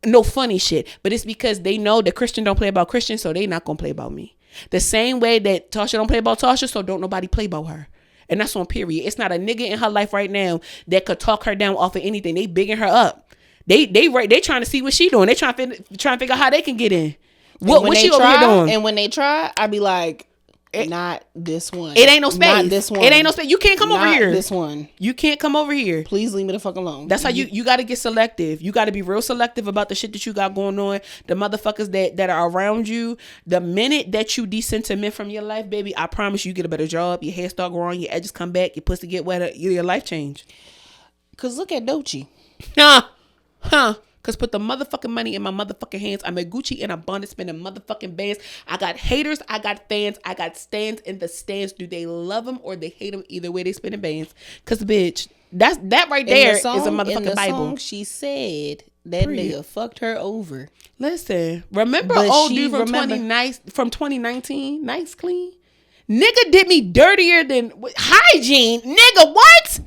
No funny shit. But it's because they know that Christian don't play about Christian. So they not going to play about me. The same way that Tasha don't play about Tasha. So don't nobody play about her. And that's on period. It's not a nigga in her life right now that could talk her down off of anything. They bigging her up. They trying to see what she doing. They trying to figure out how they can get in. What she over here doing? And when they try, I be like, not this one. It ain't no space. Not this one. It ain't no space. You can't come over here. This one. You can't come over here. Please leave me the fuck alone. That's how you got to get selective. You got to be real selective about the shit that you got going on. The motherfuckers that are around you. The minute that you decenter men from your life, baby, I promise you get a better job. Your hair start growing. Your edges come back. Your pussy get wetter. Your life change. Cause look at Doechii. Because put the motherfucking money in my motherfucking hands. I'm a Gucci in abundance, spending motherfucking bands. I got haters. I got fans. I got stands in the stands. Do they love them or they hate them? Either way, they spending bands. Because, bitch, that right there is a motherfucking in the Bible. Song she said that nigga fucked her over. Listen, remember old dude from 2019? Nice Clean? Nigga did me dirtier than hygiene. Nigga, what?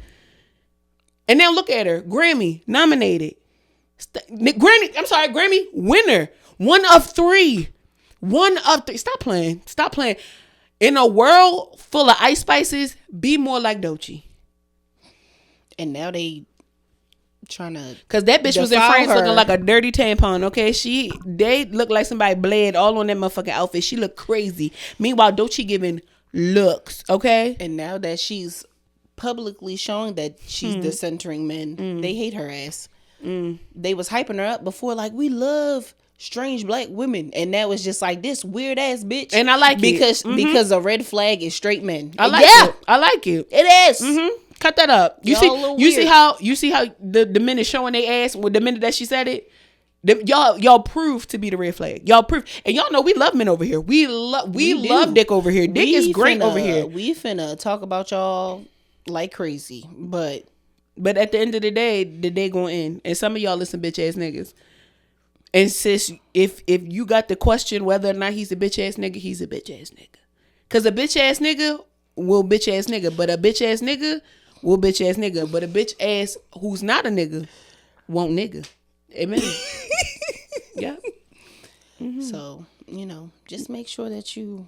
And now look at her. Grammy nominated. Grammy winner. One of three. Stop playing. In a world full of Ice Spices, be more like Doechii. And now they trying to, because that bitch was in France looking like a dirty tampon. Okay, they look like somebody bled all on that motherfucking outfit. She looked crazy. Meanwhile, Doechii giving looks. Okay, and now that she's publicly showing that she's decentering men, they hate her ass. They was hyping her up before, like, we love strange black women, and that was just like this weird ass bitch. And I like it because a red flag is straight men. I like it. It is. Cut that up. You see how the minute showing their ass with the minute that she said it, Y'all prove to be the red flag. Y'all prove, and y'all know we love men over here. We love dick over here. Dick is great over here. We finna talk about y'all like crazy, but at the end of the day gonna end, and some of y'all listen bitch ass niggas. And sis, if you got the question whether or not he's a bitch ass nigga, he's a bitch ass nigga. Cause a bitch ass nigga will bitch ass nigga, but a bitch ass nigga will bitch ass nigga, but a bitch ass who's not a nigga won't nigga. Amen. Yeah. Mm-hmm. So, just make sure that you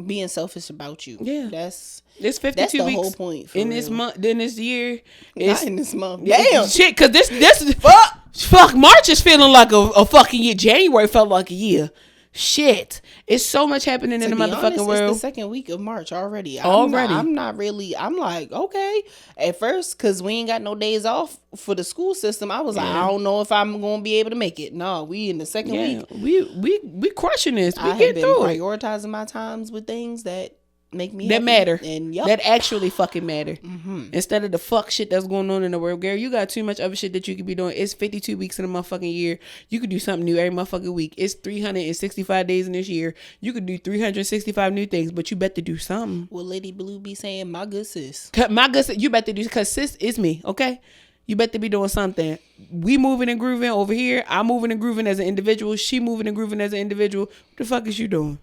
being selfish about you. Yeah. It's 52 that's the weeks whole point in this month, in this year. Not in this month. Damn. Shit, cause this is fuck. March is feeling like a fucking year. January felt like a year. Shit. It's so much happening in the motherfucking world. It's the second week of March already. I'm like, okay. At first, because we ain't got no days off for the school system, I was like, I don't know if I'm going to be able to make it. No, we in the second week. We crushing this. I have been prioritizing my times with things that make me happy. Matter. And that actually fucking matter. Mm-hmm. Instead of the fuck shit that's going on in the world, girl, you got too much other shit that you could be doing. It's 52 weeks in a motherfucking year. You could do something new every motherfucking week. It's 365 days in this year. You could do 365 new things, but you better do something. Well, Lady Blue be saying, my good sis. My good sis, you better do, because sis is me, okay? You better be doing something. We moving and grooving over here. I'm moving and grooving as an individual. She moving and grooving as an individual. What the fuck is you doing?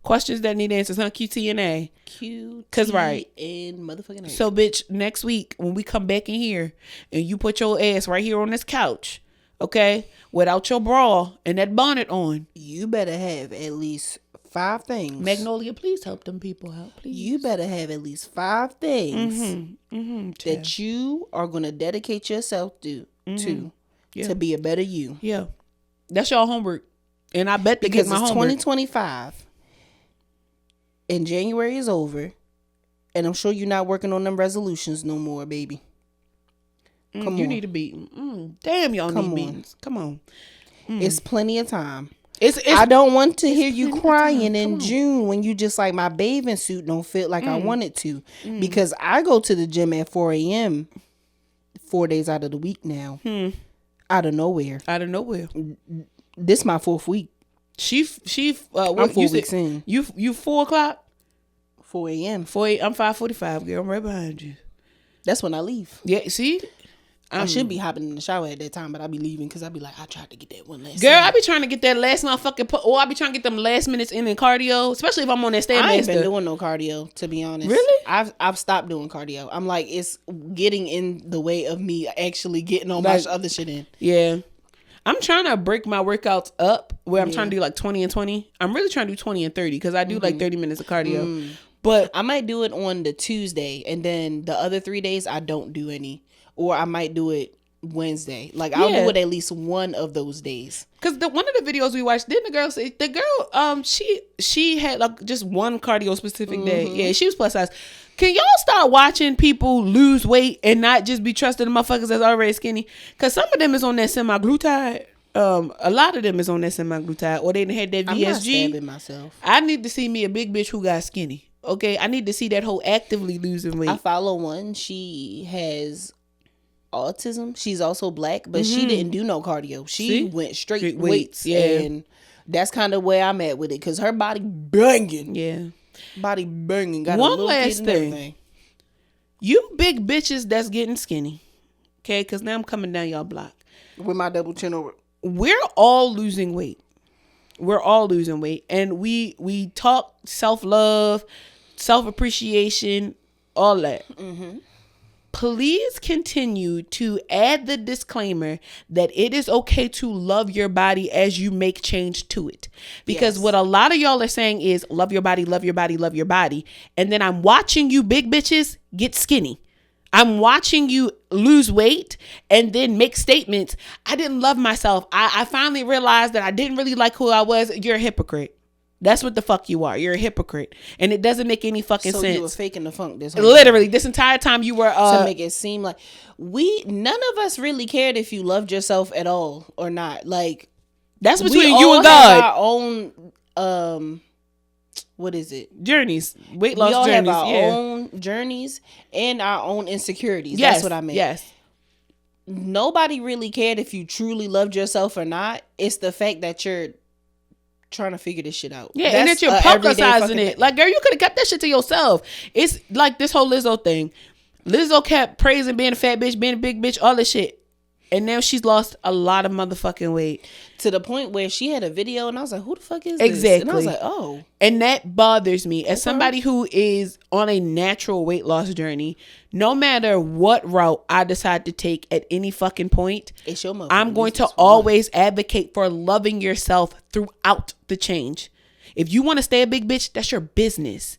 Questions that need answers, huh? QT&A. Cause right. And motherfucking A. So, bitch, next week when we come back in here and you put your ass right here on this couch, okay, without your bra and that bonnet on, you better have at least 5 things. Magnolia, please help them people out, please. You better have at least 5 things that you are gonna dedicate yourself to be a better you. Yeah, that's your homework, and I bet because my it's homework. 2025. And January is over, and I'm sure you're not working on them resolutions no more, baby. Come on. You need a beating. Damn, y'all need beatings. Come on. It's plenty of time. I don't want to hear you crying in June when you just like, my bathing suit don't fit like I want it to. Because I go to the gym at 4 a.m. 4 days out of the week now. Out of nowhere. This my 4th week. She what, I'm 4 weeks in. You 4 o'clock? 4 a.m. I'm 5:45, girl. I'm right behind you. That's when I leave. Yeah, see? I should be hopping in the shower at that time, but I be leaving because I be like, I tried to get that one last girl, I be trying to get that last motherfucking or I be trying to get them last minutes in cardio, especially if I'm on that Stairmaster. I ain't been doing no cardio, to be honest. Really? I've stopped doing cardio. I'm like, it's getting in the way of me actually getting all my other shit in. Yeah. I'm trying to break my workouts up where I'm trying to do like 20 and 20. I'm really trying to do 20 and 30 because I do like 30 minutes of cardio. But I might do it on the Tuesday, and then the other 3 days I don't do any. Or I might do it Wednesday. Like I'll do it at least one of those days. Because one of the videos we watched, didn't the girl say she had like just one cardio specific day. Yeah, she was plus size. Can y'all start watching people lose weight and not just be trusting the motherfuckers that's already skinny? Because some of them is on that semaglutide. A lot of them is on that semaglutide, or they done had that VSG. I'm not stabbing myself. I need to see me a big bitch who got skinny. Okay, I need to see that whole actively losing weight. I follow one. She has autism. She's also black, but she didn't do no cardio. She went straight weights. Yeah, and that's kind of where I'm at with it because her body banging. Yeah, body banging. Got one a last thing. You big bitches that's getting skinny, okay? Because now I'm coming down y'all block with my double chin over. We're all losing weight. And we talk self-love, self-appreciation, all that. Please continue to add the disclaimer that it is okay to love your body as you make change to it. Because what a lot of y'all are saying is love your body, love your body, love your body. And then I'm watching you big bitches get skinny. I'm watching you lose weight and then make statements. I didn't love myself. I finally realized that I didn't really like who I was. You're a hypocrite. That's what the fuck you are. You're a hypocrite. And it doesn't make any fucking sense. So you were faking the funk this whole literally time. This entire time you were to make it seem like none of us really cared if you loved yourself at all or not. Like that's between you and God. Our own what is it? Journeys. Weight loss journeys. We all have our own journeys and our own insecurities. Yes, that's what I meant. Yes. nobody really cared if you truly loved yourself or not. It's the fact that you're trying to figure this shit out. Yeah, and that you're publicizing it. Like, girl, you could have kept that shit to yourself. It's like this whole Lizzo thing. Lizzo kept praising being a fat bitch, being a big bitch, all this shit. And now she's lost a lot of motherfucking weight. To the point where she had a video and I was like, who the fuck is this? And I was like, oh. And that bothers me. As somebody who is on a natural weight loss journey, no matter what route I decide to take at any fucking point, it's your I'm going to always advocate for loving yourself throughout the change. If you want to stay a big bitch, that's your business.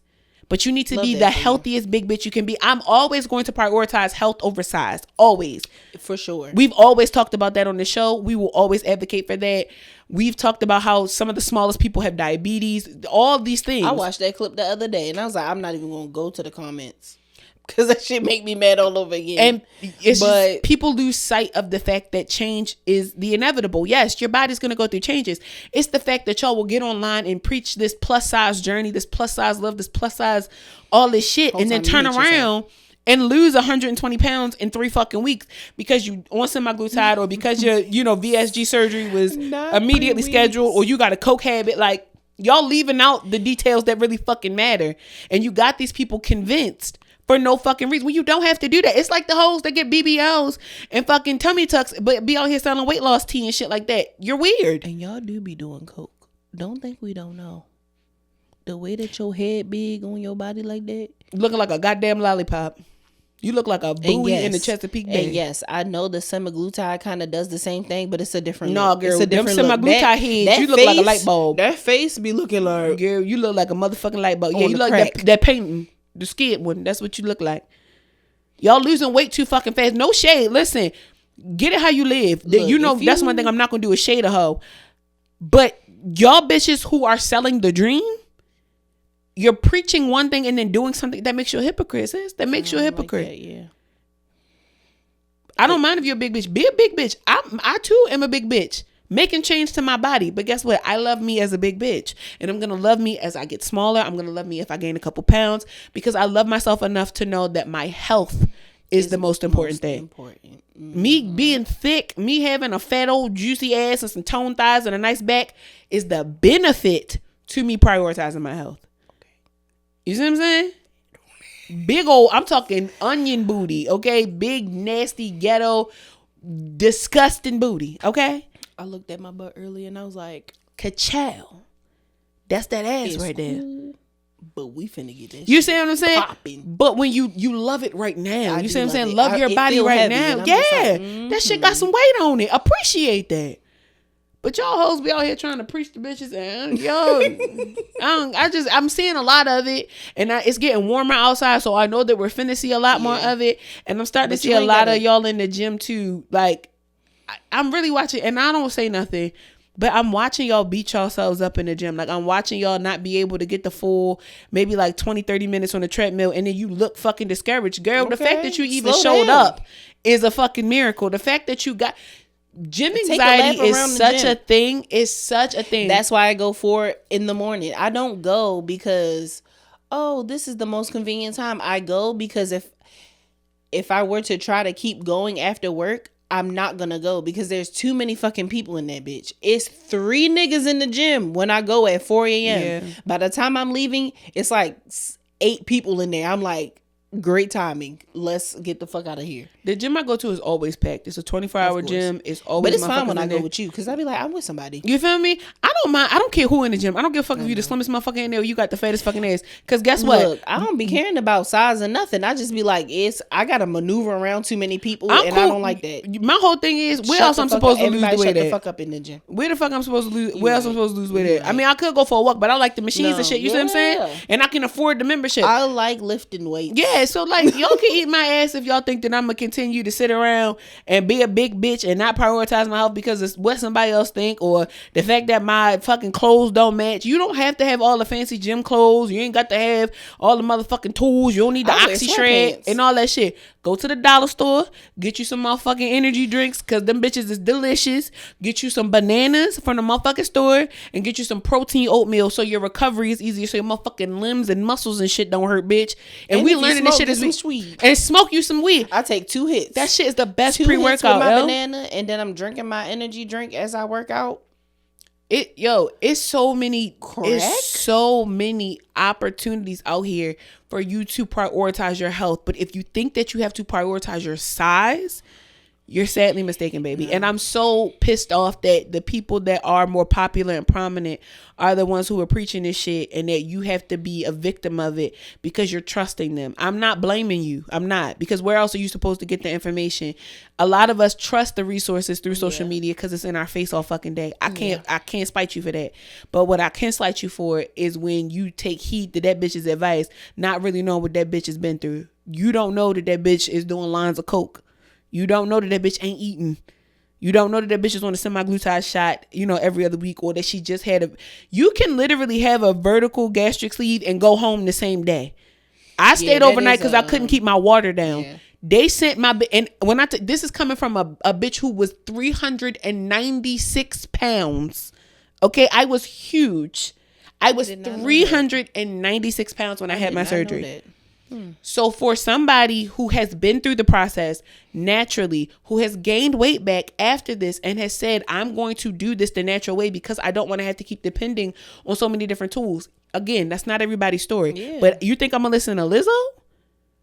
But you need to be the healthiest big bitch you can be. I'm always going to prioritize health over size. Always. For sure. We've always talked about that on the show. We will always advocate for that. We've talked about how some of the smallest people have diabetes. All these things. I watched that clip the other day and I was like, I'm not even going to go to the comments. Because that shit make me mad all over again. And it's just, people lose sight of the fact that change is the inevitable. Yes, your body's going to go through changes. It's the fact that y'all will get online and preach this plus size journey, this plus size love, this plus size, all this shit, and then turn around and lose 120 pounds in 3 fucking weeks because you on semaglutide or because your, VSG surgery was immediately scheduled or you got a coke habit. Like, y'all leaving out the details that really fucking matter. And you got these people convinced for no fucking reason. Well, you don't have to do that. It's like the hoes that get BBLs and fucking tummy tucks, but be out here selling weight loss tea and shit like that. You're weird. And y'all do be doing coke. Don't think we don't know. The way that your head big on your body like that. Looking like a goddamn lollipop. You look like a buoy in the Chesapeake Bay. And yes, I know the semaglutide kind of does the same thing, but it's a different look. Girl, it's a different them semaglutide heads, you look like a light bulb. That face be looking like... Girl, you look like a motherfucking light bulb. Yeah, you look like that painting. The skid one. That's what you look like. Y'all losing weight too fucking fast. No shade. Listen, get it how you live. Look, that's one thing I'm not going to do is shade a hoe. But y'all bitches who are selling the dream, you're preaching one thing and then doing something that makes you a hypocrite, sis. That makes you a hypocrite. Like that, yeah. I don't mind if you're a big bitch. Be a big bitch. I too am a big bitch. Making change to my body. But guess what? I love me as a big bitch. And I'm going to love me as I get smaller. I'm going to love me if I gain a couple pounds. Because I love myself enough to know that my health is the most important thing. Mm-hmm. Me being thick, me having a fat old juicy ass and some toned thighs and a nice back is the benefit to me prioritizing my health. Okay. You see what I'm saying? Big old, I'm talking onion booty, okay? Big, nasty, ghetto, disgusting booty, okay? I looked at my butt earlier and I was like, ka-chow. That's that ass right there. Cool, but we finna get that You see what I'm saying? Popping. But when you love it right now, you see what I'm saying? It. Love your body right now. Yeah. Like, that shit got some weight on it. Appreciate that. But y'all hoes be out here trying to preach the bitches and I'm seeing a lot of it and it's getting warmer outside, so I know that we're finna see a lot more of it, and I'm starting to see a lot of y'all in the gym too. Like, I'm really watching, and I don't say nothing, but I'm watching y'all beat yourselves up in the gym. Like, I'm watching y'all not be able to get the full maybe like 20-30 minutes on the treadmill, and then you look fucking discouraged. Girl, the fact that you even showed up is a fucking miracle. The fact that you got gym anxiety is such a thing. It's such a thing. That's why I go for it in the morning. I don't go because, this is the most convenient time. I go because if I were to try to keep going after work, I'm not gonna go because there's too many fucking people in that bitch. It's 3 niggas in the gym when I go at 4 a.m. Yeah. By the time I'm leaving, it's like 8 people in there. I'm like, great timing. Let's get the fuck out of here. The gym I go to is always packed. It's a 24-hour gym. It's always. But it's fine when I go with you because I be like, I'm with somebody. You feel me? I don't mind. I don't care who in the gym. I don't give a fuck if you the slimmest motherfucker in there or you got the fattest fucking ass. Because guess what? Look, I don't be caring about size or nothing. I just be like, I gotta maneuver around too many people, and cool. I don't like that. My whole thing is, where else I'm supposed to lose the weight at? Shut the fuck up in the gym. Where the fuck I'm supposed to lose? Where else I'm supposed to lose weight at? I mean, I could go for a walk, but I like the machines and shit. You see what I'm saying? And I can afford the membership. I like lifting weights. Yeah, so like y'all can eat my ass if y'all think that I'm gonna continue to sit around and be a big bitch and not prioritize my health because it's what somebody else think, or the fact that my fucking clothes don't match. You don't have to have all the fancy gym clothes. You ain't got to have all the motherfucking tools. You don't need the Oxy Shred and all that shit. Go to the dollar store, get you some motherfucking energy drinks because them bitches is delicious. Get you some bananas from the motherfucking store and get you some protein oatmeal so your recovery is easier, so your motherfucking limbs and muscles and shit don't hurt, bitch. And we learning this shit is some weed. And smoke you some weed. I take 2 2 hits. That shit is the best 2 hits with pre-workout, my yo. banana, and then I'm drinking my energy drink as I work out. It's so many opportunities out here for you to prioritize your health. But if you think that you have to prioritize your size, you're sadly mistaken, baby. And I'm so pissed off that the people that are more popular and prominent are the ones who are preaching this shit, and that you have to be a victim of it because you're trusting them. I'm not blaming you. I'm not, because where else are you supposed to get the information? A lot of us trust the resources through social media because it's in our face all fucking day. I can't spite you for that. But what I can spite you for is when you take heed to that bitch's advice, not really knowing what that bitch has been through. You don't know that bitch is doing lines of coke. You don't know that bitch ain't eating. You don't know that bitch is on a semaglutide shot, every other week, or that she just had you can literally have a vertical gastric sleeve and go home the same day. I stayed overnight because I couldn't keep my water down. Yeah. They sent and when this is coming from a bitch who was 396 pounds. Okay. I was huge. I was 396 pounds when I had my surgery. So for somebody who has been through the process naturally, who has gained weight back after this and has said, I'm going to do this the natural way because I don't want to have to keep depending on so many different tools. Again, that's not everybody's story. Yeah. But you think I'm going to listen to Lizzo?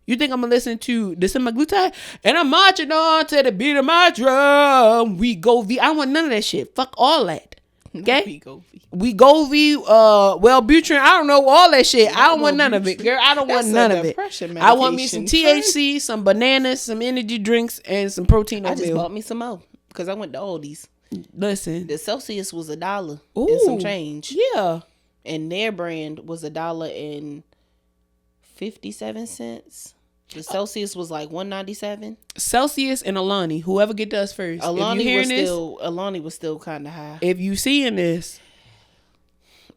You think I'm going to listen to the semaglutide? And I'm marching on to the beat of my drum. We go V. I don't want none of that shit. Fuck all that. Okay? Wegovy, Wellbutrin, I don't know, all that shit. I don't want none of it, girl. I don't want none of it. I want me some THC, some bananas, some energy drinks, and some protein oatmeal. I just bought me some more because I went to Aldi's. Listen, the Celsius was $1 and some change. Yeah, and their brand was $1.57. The Celsius was like $1.97. Celsius and Alani, whoever get to us first. Alani was still kind of high. If you seeing this,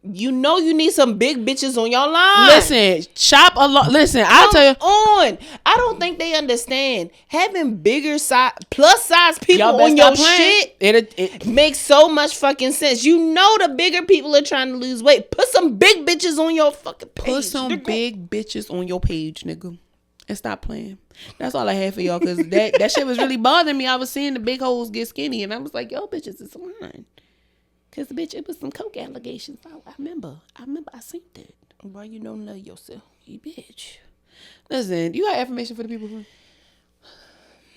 you need some big bitches on your line. Listen, shop alone. Listen, I'll tell you. I don't think they understand having bigger size, plus size people on your shit. It makes so much fucking sense. The bigger people are trying to lose weight. Put some big bitches on your fucking page. Put some big bitches on your page, nigga. And stop playing. That's all I had for y'all, because that shit was really bothering me. I was seeing the big hoes get skinny, and I was like, yo, bitches, it's lying. Because, bitch, it was some coke allegations. I remember I seen that. Why you don't know yourself? You bitch. Listen, you got affirmation for the people?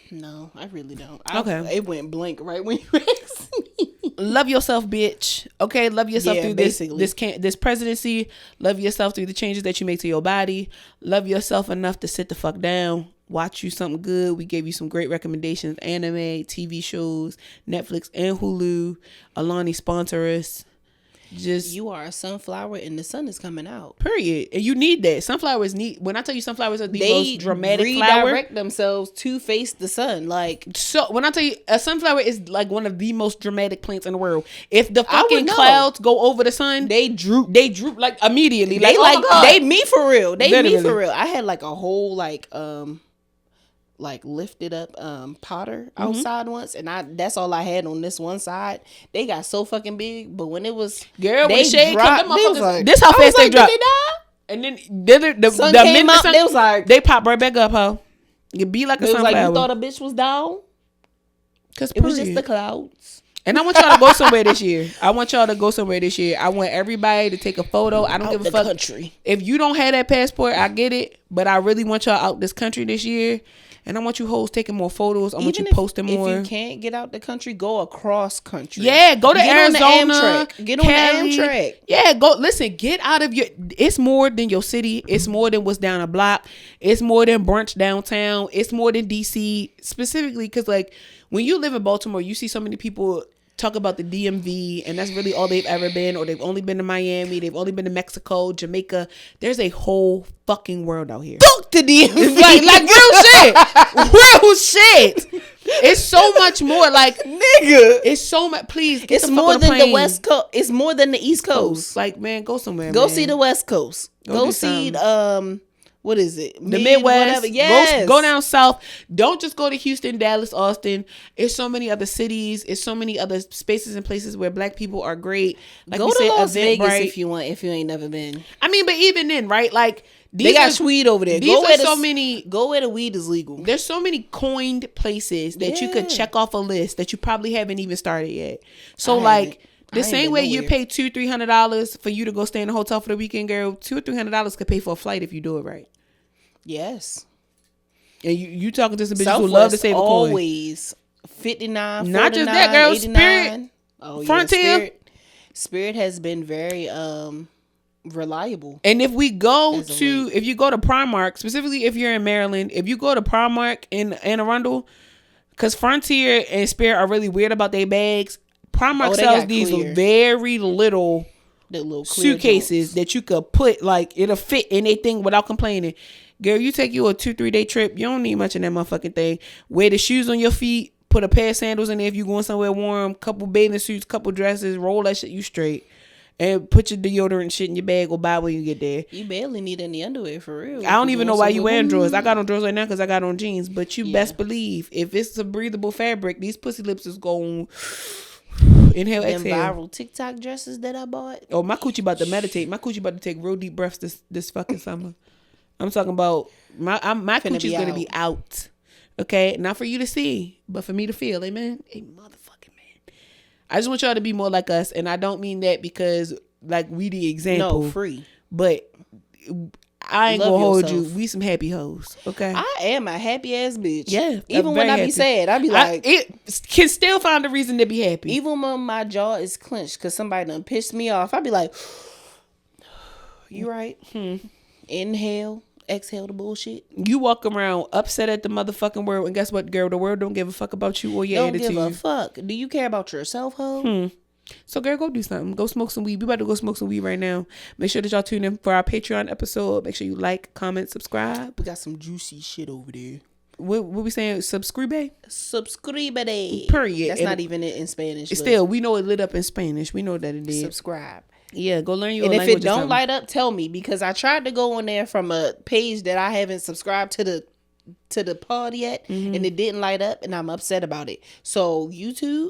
No, I really don't. Okay. It went blank right when you asked me. Love yourself, bitch. Okay, love yourself through this presidency. Love yourself through the changes that you make to your body. Love yourself enough to sit the fuck down. Watch you something good. We gave you some great recommendations. Anime, TV shows, Netflix and Hulu. Alani sponsor us. You are a sunflower and the sun is coming out. Period. And you need that. Sunflowers need. When I tell you sunflowers are the most dramatic redirect themselves to face the sun. So when I tell you a sunflower is like one of the most dramatic plants in the world. If the fucking clouds go over the sun, they droop like immediately. They me for real. Me for real. I had like a whole lifted up potter outside once, and that's all I had on this one side. They got so fucking big, but when it was when the shade come, this how fast they drop. And then the sun came out, they was like, they pop right back up, huh? You be like a sunflower. Like, you thought a bitch was down? Because it was just the clouds. And I want y'all to go somewhere this year. I want everybody to take a photo. I don't give a fuck. Country. If you don't have that passport, I get it, but I really want y'all out this country this year. And I want you hoes taking more photos. I want you posting more. If you can't get out the country, go across country. Yeah, go to Arizona. Get on the Amtrak. Yeah, go. Listen, get out of your. It's more than your city. It's more than what's down a block. It's more than brunch downtown. It's more than DC specifically, because when you live in Baltimore, you see so many people talk about the DMV, and that's really all they've ever been, or they've only been to Miami, they've only been to Mexico, Jamaica. There's a whole fucking world out here. Fuck the DMV. like real shit. It's so much more, nigga. It's so much. Please, it's more than the West Coast. It's more than the East Coast. Man, go somewhere. Go see the West Coast. Go see what is it? The Midwest. Yes. Go down south. Don't just go to Houston, Dallas, Austin. It's so many other cities. It's so many other spaces and places where black people are great. Go to Las Vegas if you want, if you ain't never been. I mean, but even then, right? They got weed over there. These are so many. Go where the weed is legal. There's so many coined places that you could check off a list that you probably haven't even started yet. So like the same way you pay $200-$300 for you to go stay in a hotel for the weekend, girl, $200-$300 could pay for a flight if you do it right. Yes. And you talking to some bitches who love to save a coin. Always 59, not just that, girl. 89. Spirit, Frontier. Spirit has been very reliable. And if you go to Primark, specifically if you're in Maryland, if you go to Primark in Anne Arundel, because Frontier and Spirit are really weird about their bags. Primark sells these very little suitcases that you could put, like, it'll fit in a thing without complaining. Girl, you take you a 2-3 day trip, you don't need much in that motherfucking thing. Wear the shoes on your feet, put a pair of sandals in there if you're going somewhere warm, couple bathing suits, couple dresses, roll that shit you straight. And put your deodorant shit in your bag or buy when you get there. You barely need any underwear for real. I don't even know why you wearing drawers. I got on drawers right now because I got on jeans. But you best believe, if it's a breathable fabric, these pussy lips is going inhale, exhale. Viral TikTok dresses that I bought. Oh, my coochie about to meditate. My coochie about to take real deep breaths this fucking summer. I'm talking about my coochie's gonna be out. Okay, not for you to see, but for me to feel. Amen. A motherfucking man. I just want y'all to be more like us, and I don't mean that because like we the example. No, free. But I ain't gonna hold you. We some happy hoes. Okay. I am a happy ass bitch. Yeah. Even when I be sad, I be like, it can still find a reason to be happy. Even when my jaw is clenched because somebody done pissed me off, I be like, you right? Inhale, exhale the bullshit. You walk around upset at the motherfucking world, and guess what, girl? The world don't give a fuck about you or your attitude. Don't give a fuck. Do you care about yourself, ho? So, girl, go do something. Go smoke some weed. We about to go smoke some weed right now. Make sure that y'all tune in for our Patreon episode. Make sure you like, comment, subscribe. We got some juicy shit over there. What we saying? Subscribe? Subscribe. Period. That's not even it in Spanish. Still, we know it lit up in Spanish. We know that it did. Subscribe. Yeah, go learn your language. And if it don't light up, tell me, because I tried to go on there from a page that I haven't subscribed to the pod yet, and it didn't light up, and I'm upset about it. So YouTube,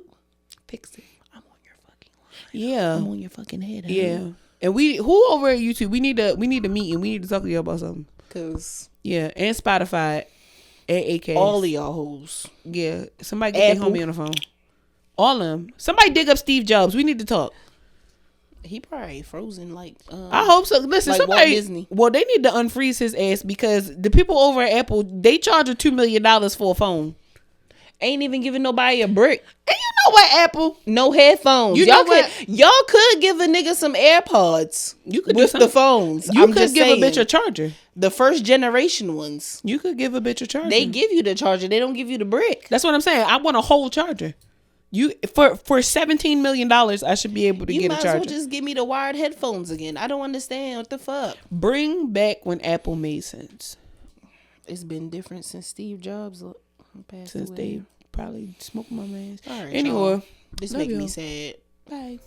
fix it. I'm on your fucking line. Yeah, I'm on your fucking head. Huh? Yeah, and who over at YouTube? We need to meet and we need to talk to you about something. Cause and Spotify, and AK, all of y'all hoes. Yeah, somebody get their homie on the phone. All of them. Somebody dig up Steve Jobs. We need to talk. He probably frozen like. I hope so. Listen, like somebody. Walt Disney. Well, they need to unfreeze his ass because the people over at Apple, they charge $2 million for a phone. Ain't even giving nobody a brick. And you know what, Apple? No headphones. Y'all could give a nigga some AirPods. You could with the phones. You could give a bitch a charger. The first generation ones. You could give a bitch a charger. They give you the charger. They don't give you the brick. That's what I'm saying. I want a whole charger. You for $17 million, I should be able to get a charger. You might as well just give me the wired headphones again. I don't understand what the fuck. Bring back when Apple made sense. It's been different since Steve Jobs passed away. They probably smoked my man. All right, anyway, this makes me sad. Bye.